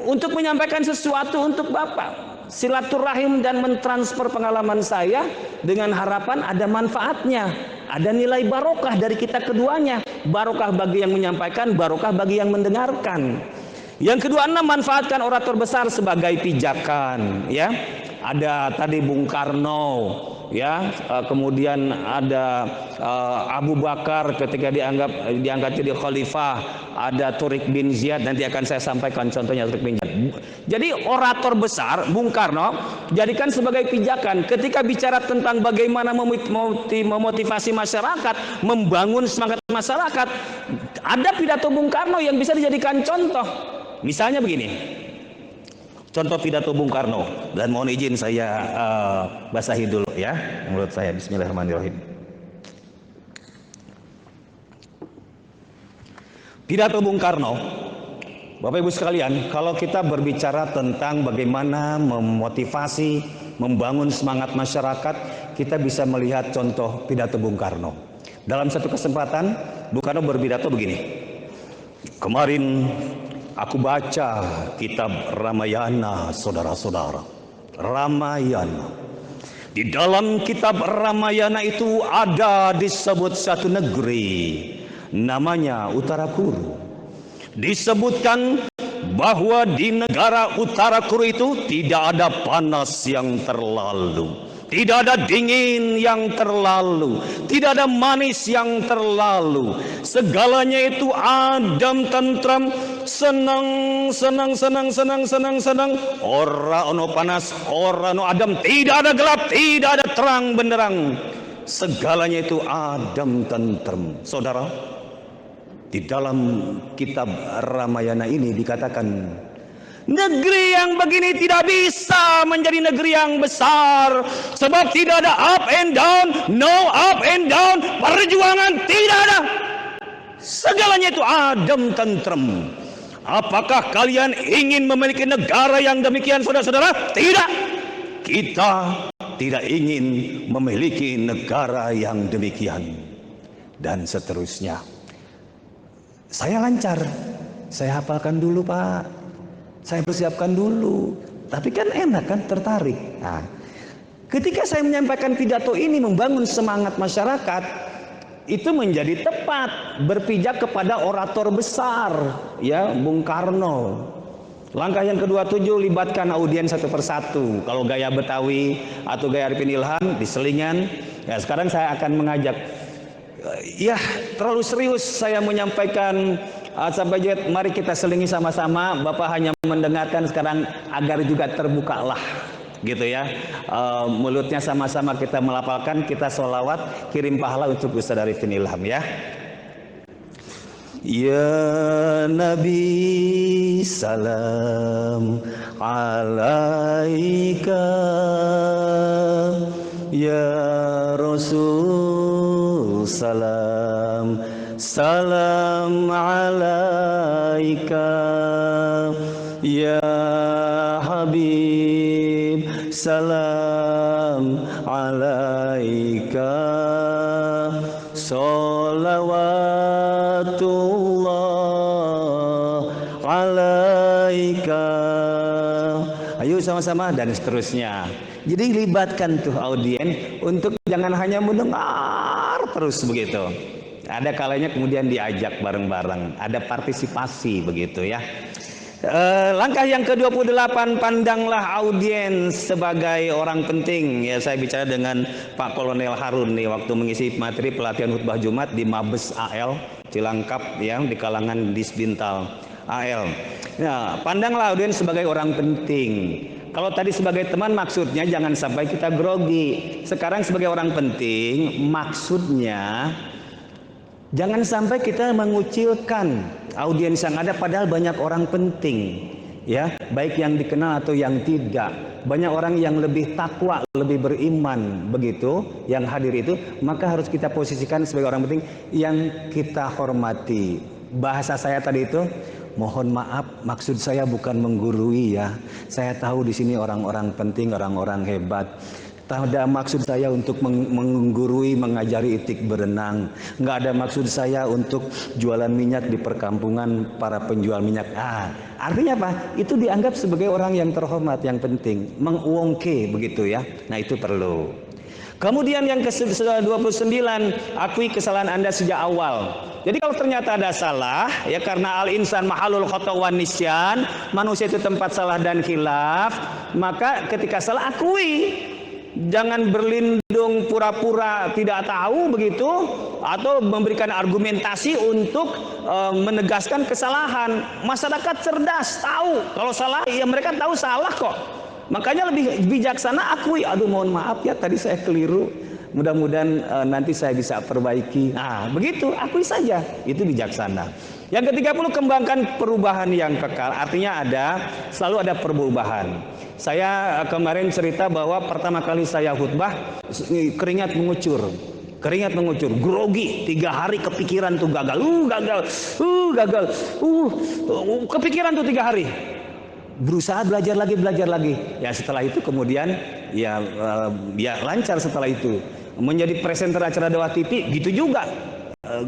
untuk menyampaikan sesuatu untuk Bapak, silaturahim dan mentransfer pengalaman saya dengan harapan ada manfaatnya, ada nilai barokah dari kita keduanya, barokah bagi yang menyampaikan, barokah bagi yang mendengarkan. Yang kedua, manfaatkan orator besar sebagai pijakan, ya. Ada tadi Bung Karno, ya, kemudian ada Abu Bakar ketika diangkat jadi khalifah, ada Turiq bin Ziyad, nanti akan saya sampaikan contohnya Turiq bin Ziyad. Jadi orator besar Bung Karno jadikan sebagai pijakan ketika bicara tentang bagaimana memotivasi masyarakat, membangun semangat masyarakat. Ada pidato Bung Karno yang bisa dijadikan contoh. Misalnya begini. Contoh pidato Bung Karno, dan mohon izin saya basahi dulu ya, menurut saya. Bismillahirrahmanirrahim. Pidato Bung Karno, Bapak Ibu sekalian, kalau kita berbicara tentang bagaimana memotivasi, membangun semangat masyarakat, kita bisa melihat contoh pidato Bung Karno. Dalam satu kesempatan, Bung Karno berpidato begini. Kemarin aku baca kitab Ramayana, saudara-saudara. Ramayana. Di dalam kitab Ramayana itu ada disebut satu negeri, namanya Uttarakuru. Disebutkan bahwa di negara Uttarakuru itu tidak ada panas yang terlalu, tidak ada dingin yang terlalu, tidak ada manis yang terlalu. Segalanya itu adem, tentram, senang. Ora ono panas, ora ono adem, tidak ada gelap, tidak ada terang benderang. Segalanya itu adem, tentram. Saudara, di dalam kitab Ramayana ini dikatakan negeri yang begini tidak bisa menjadi negeri yang besar, sebab tidak ada up and down, no up and down, perjuangan tidak ada. Segalanya itu adem, tentrem. Apakah kalian ingin memiliki negara yang demikian, saudara-saudara? Tidak. Kita tidak ingin memiliki negara yang demikian. Dan seterusnya. Saya lancar, saya hafalkan dulu Pak, saya persiapkan dulu. Tapi kan enak kan, tertarik. Nah, ketika saya menyampaikan pidato ini membangun semangat masyarakat, itu menjadi tepat berpijak kepada orator besar, ya, Bung Karno. Langkah yang ke-27, libatkan audiens satu persatu. Kalau gaya Betawi atau gaya Arifin Ilham diselingan. Ya, sekarang saya akan mengajak. Ya, terlalu serius saya menyampaikan sampai jet. Mari kita selingi sama-sama. Bapak hanya mendengarkan sekarang agar juga terbukalah, gitu ya. Mulutnya sama-sama kita melafalkan, kita sholawat, kirim pahala untuk Ustaz Arifin Ilham ya. Ya Nabi salam alaika, ya Rasul salam salam alaika, ya Habib salam alaika, salawatullah alaika. Ayo sama-sama dan seterusnya. Jadi libatkan tuh audien untuk jangan hanya mendengar terus begitu. Ada kalanya kemudian diajak bareng-bareng, ada partisipasi begitu ya. Langkah yang ke-28, pandanglah audiens sebagai orang penting. Ya, saya bicara dengan Pak Kolonel Harun nih waktu mengisi materi pelatihan khutbah Jumat di Mabes AL Cilangkap ya, di kalangan Disbintal AL. Nah, pandanglah audiens sebagai orang penting. Kalau tadi sebagai teman maksudnya jangan sampai kita grogi. Sekarang sebagai orang penting maksudnya jangan sampai kita mengucilkan audiens yang ada, padahal banyak orang penting ya, baik yang dikenal atau yang tidak. Banyak orang yang lebih takwa, lebih beriman begitu yang hadir itu, maka harus kita posisikan sebagai orang penting yang kita hormati. Bahasa saya tadi itu, mohon maaf, maksud saya bukan menggurui ya. Saya tahu di sini orang-orang penting, orang-orang hebat. Tak ada maksud saya untuk menggurui, mengajari etik berenang. Nggak ada maksud saya untuk jualan minyak di perkampungan para penjual minyak. Artinya apa? Itu dianggap sebagai orang yang terhormat, yang penting. Menguongke begitu ya. Nah itu perlu. Kemudian yang ke-29, akui kesalahan Anda sejak awal. Jadi kalau ternyata ada salah, ya karena al-insan mahalul khata wan nisyan, manusia itu tempat salah dan khilaf, maka ketika salah akui. Jangan berlindung cenderung pura-pura tidak tahu begitu, atau memberikan argumentasi untuk menegaskan kesalahan. Masyarakat cerdas, tahu kalau salah, ya mereka tahu salah kok. Makanya lebih bijaksana akui, aduh mohon maaf ya tadi saya keliru, mudah-mudahan nanti saya bisa perbaiki. Nah begitu, akui saja, itu bijaksana. Yang ke-30, kembangkan perubahan yang kekal. Artinya selalu ada perubahan. Saya kemarin cerita bahwa pertama kali saya khutbah, keringat mengucur, grogi, 3 hari kepikiran tuh gagal, kepikiran tuh 3 hari. Berusaha belajar lagi. Ya setelah itu kemudian ya lancar setelah itu. Menjadi presenter acara Dewa TV gitu juga.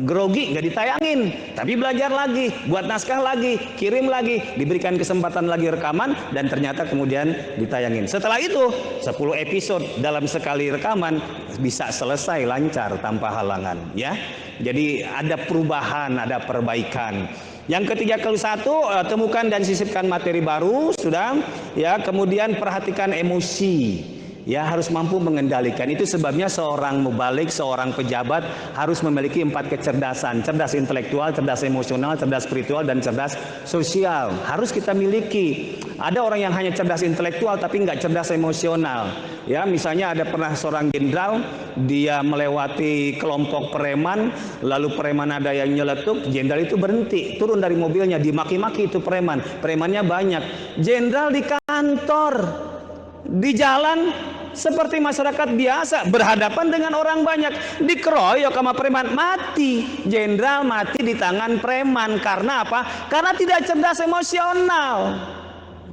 Grogi nggak ditayangin, tapi belajar lagi, buat naskah lagi, kirim lagi, diberikan kesempatan lagi rekaman, dan ternyata kemudian ditayangin. Setelah itu 10 episode dalam sekali rekaman bisa selesai lancar tanpa halangan, ya. Jadi ada perubahan, ada perbaikan. Yang ke-31, temukan dan sisipkan materi baru, sudah, ya. Kemudian perhatikan emosi. Ya, harus mampu mengendalikan. Itu sebabnya seorang mubalik, seorang pejabat harus memiliki 4 kecerdasan: cerdas intelektual, cerdas emosional, cerdas spiritual, dan cerdas sosial. Harus kita miliki. Ada orang yang hanya cerdas intelektual tapi nggak cerdas emosional. Ya, misalnya ada pernah seorang jenderal, dia melewati kelompok preman, lalu preman ada yang nyeletuk, jenderal itu berhenti, turun dari mobilnya, dimaki-maki itu preman. Premannya banyak. Jenderal di kantor, di jalan seperti masyarakat biasa, berhadapan dengan orang banyak, dikeroyok sama preman, mati. Jenderal mati di tangan preman. Karena apa? Karena tidak cerdas emosional.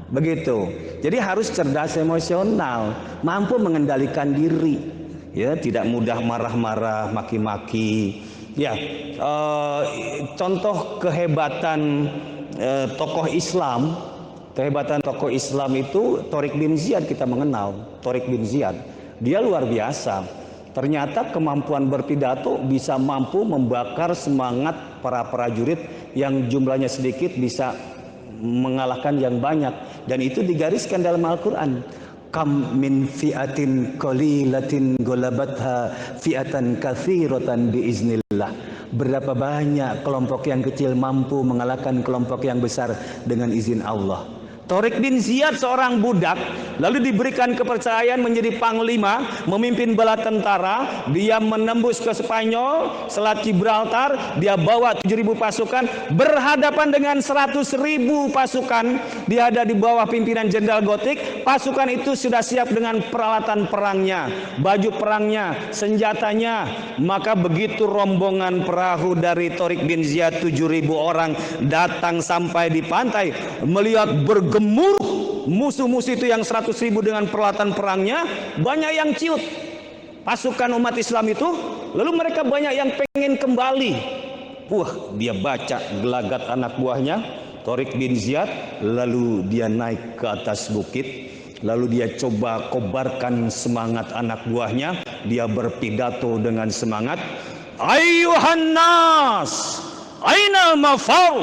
Begitu. Jadi harus cerdas emosional, mampu mengendalikan diri, ya, tidak mudah marah-marah, maki-maki. Ya, contoh kehebatan tokoh Islam. Kehebatan tokoh Islam itu Tariq bin Ziyad, kita mengenal Tariq bin Ziyad. Dia luar biasa. Ternyata kemampuan berpidato bisa mampu membakar semangat para prajurit yang jumlahnya sedikit bisa mengalahkan yang banyak. Dan itu digariskan dalam Al-Quran. Kam min fi'atin qalilatin ghalabatha fi'atan katsiratan biiznillah. Berapa banyak kelompok yang kecil mampu mengalahkan kelompok yang besar dengan izin Allah. Tariq bin Ziyad seorang budak, lalu diberikan kepercayaan menjadi panglima, memimpin bala tentara. Dia menembus ke Spanyol, Selat Gibraltar, dia bawa 7.000 pasukan, berhadapan dengan 100.000 pasukan. Dia ada di bawah pimpinan Jenderal Gotik. Pasukan itu sudah siap dengan peralatan perangnya, baju perangnya, senjatanya. Maka begitu rombongan perahu dari Tariq bin Ziyad 7.000 orang datang sampai di pantai, melihat bergemuruh musuh-musuh itu yang 100.000 dengan peralatan perangnya, banyak yang ciut pasukan umat Islam itu. Lalu mereka banyak yang pengen kembali. Wah, dia baca gelagat anak buahnya Tariq bin Ziyad, lalu dia naik ke atas bukit, lalu dia coba kobarkan semangat anak buahnya. Dia berpidato dengan semangat, ayyuhan nas, ainal mafar,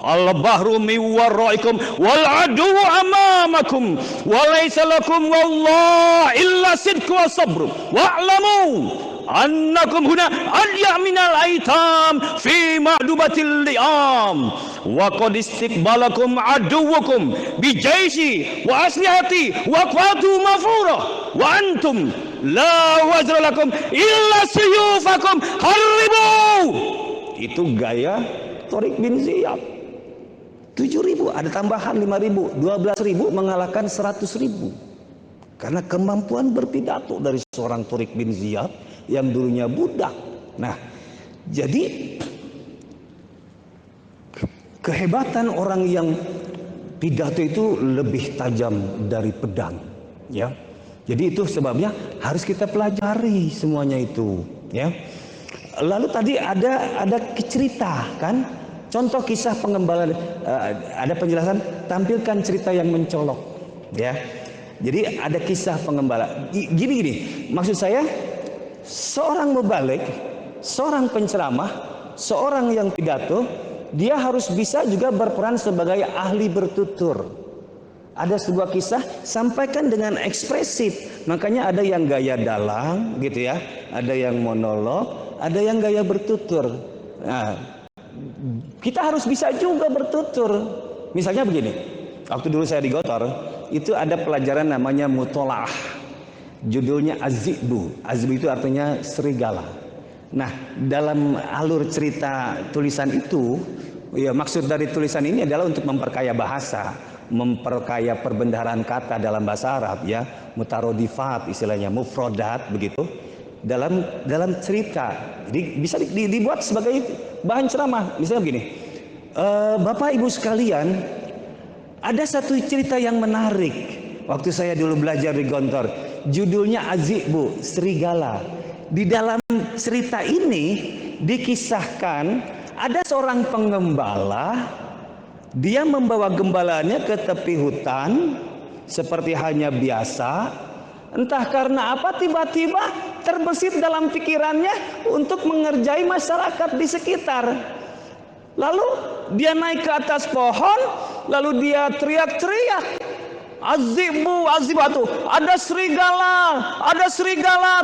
al-bahru min waraikum wal adu amamakum wa laysa lakum wallahi illa sidqu wa sabr wa'lamu annakum huna adya minal aitam fi ma'dubatil li'am wa qad istiqbalakum aduwukum bijaishi wa aslihati wa qatu mafura wa antum la wazra lakum illa suyufakum haribu. Itu gaya Tariq bin Ziyad. 7.000, ada tambahan 5.000, 12.000 mengalahkan 100.000. Karena kemampuan berpidato dari seorang Tariq bin Ziyad yang dulunya budak. Nah, jadi kehebatan orang yang pidato itu lebih tajam dari pedang, ya. Jadi itu sebabnya harus kita pelajari semuanya itu, ya. Lalu tadi ada cerita, kan? Contoh kisah pengembalaan, ada penjelasan, tampilkan cerita yang mencolok, ya. Jadi ada kisah pengembala. Gini, maksud saya, seorang mubalik, seorang penceramah, seorang yang pidato, dia harus bisa juga berperan sebagai ahli bertutur. Ada sebuah kisah, sampaikan dengan ekspresif. Makanya ada yang gaya dalang gitu ya, ada yang monolog, ada yang gaya bertutur. Nah, kita harus bisa juga bertutur. Misalnya begini, waktu dulu saya di Gotor, itu ada pelajaran namanya mutolaah. Judulnya Azzibu. Azzibu itu artinya serigala. Nah, dalam alur cerita tulisan itu, ya maksud dari tulisan ini adalah untuk memperkaya bahasa, memperkaya perbendaharaan kata dalam bahasa Arab ya, mutarodifat istilahnya, mufrodat begitu. Dalam cerita, jadi bisa dibuat sebagai bahan ceramah. Misalnya begini, Bapak Ibu sekalian, ada satu cerita yang menarik waktu saya dulu belajar di Gontor. Judulnya Azzibu, serigala. Di dalam cerita ini dikisahkan ada seorang penggembala, dia membawa gembalanya ke tepi hutan seperti hanya biasa. Entah karena apa tiba-tiba terbesit dalam pikirannya untuk mengerjai masyarakat di sekitar. Lalu dia naik ke atas pohon, lalu dia teriak-teriak, Azzibu, azibatu, ada serigala,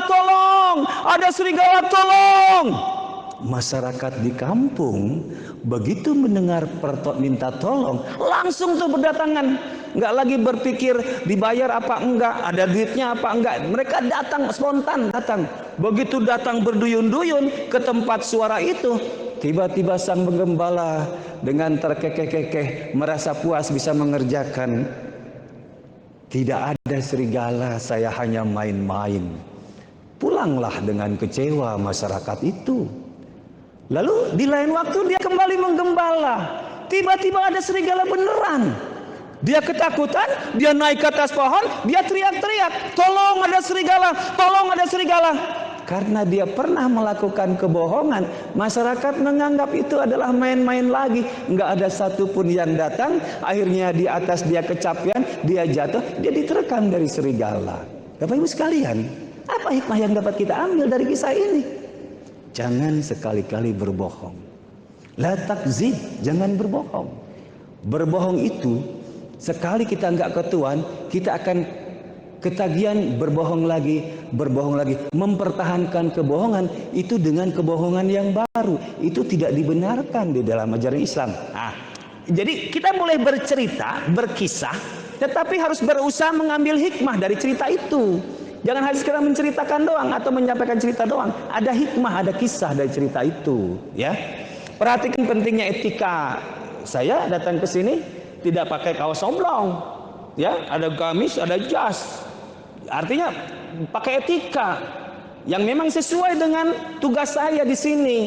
tolong, ada serigala, tolong. Masyarakat di kampung begitu mendengar minta tolong, langsung tuh berdatangan, nggak lagi berpikir dibayar apa enggak, ada duitnya apa enggak. Mereka datang spontan, datang. Begitu datang berduyun-duyun ke tempat suara itu, tiba-tiba sang penggembala dengan terkekeh-kekeh merasa puas bisa mengerjakan. Tidak ada serigala, saya hanya main-main. Pulanglah dengan kecewa masyarakat itu. Lalu di lain waktu dia kembali menggembala. Tiba-tiba ada serigala beneran. Dia ketakutan, dia naik ke atas pohon, dia teriak-teriak, tolong ada serigala, tolong ada serigala. Karena dia pernah melakukan kebohongan, masyarakat menganggap itu adalah main-main lagi. Nggak ada satupun yang datang. Akhirnya di atas dia kecapean, dia jatuh, dia diterkam dari serigala. Bapak Ibu sekalian, apa hikmah yang dapat kita ambil dari kisah ini? Jangan sekali-kali berbohong. La takzib, jangan berbohong. Berbohong itu sekali kita nggak ketuan, kita akan ketagihan berbohong lagi, mempertahankan kebohongan itu dengan kebohongan yang baru. Itu tidak dibenarkan di dalam ajaran Islam. Jadi kita boleh bercerita, berkisah, tetapi harus berusaha mengambil hikmah dari cerita itu. Jangan hanya sekedar menceritakan doang atau menyampaikan cerita doang. Ada hikmah, ada kisah dari cerita itu, ya. Perhatikan pentingnya etika. Saya datang ke sini tidak pakai kaos oblong, ya, ada gamis, ada jas. Artinya pakai etika yang memang sesuai dengan tugas saya di sini,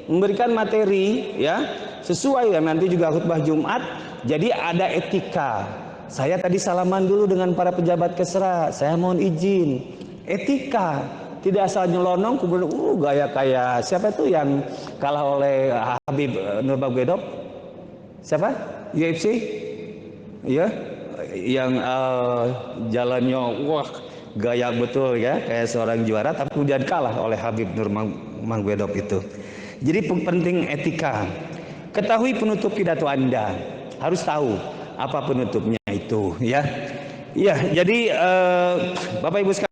memberikan materi, ya, sesuai yang nanti juga khutbah Jumat. Jadi ada etika. Saya tadi salaman dulu dengan para pejabat Kesra, saya mohon izin. Etika, tidak asal nyelonong kemudian gaya kayak siapa itu yang kalah oleh Habib Nurmagomedov? Siapa? UFC? Ya, yang jalannya wah gaya betul ya, kayak seorang juara, tapi kemudian kalah oleh Habib Nurmagomedov itu. Jadi penting etika. Ketahui penutup pidato Anda, harus tahu apa penutupnya itu, ya. Ya, jadi Bapak Ibu sekalian,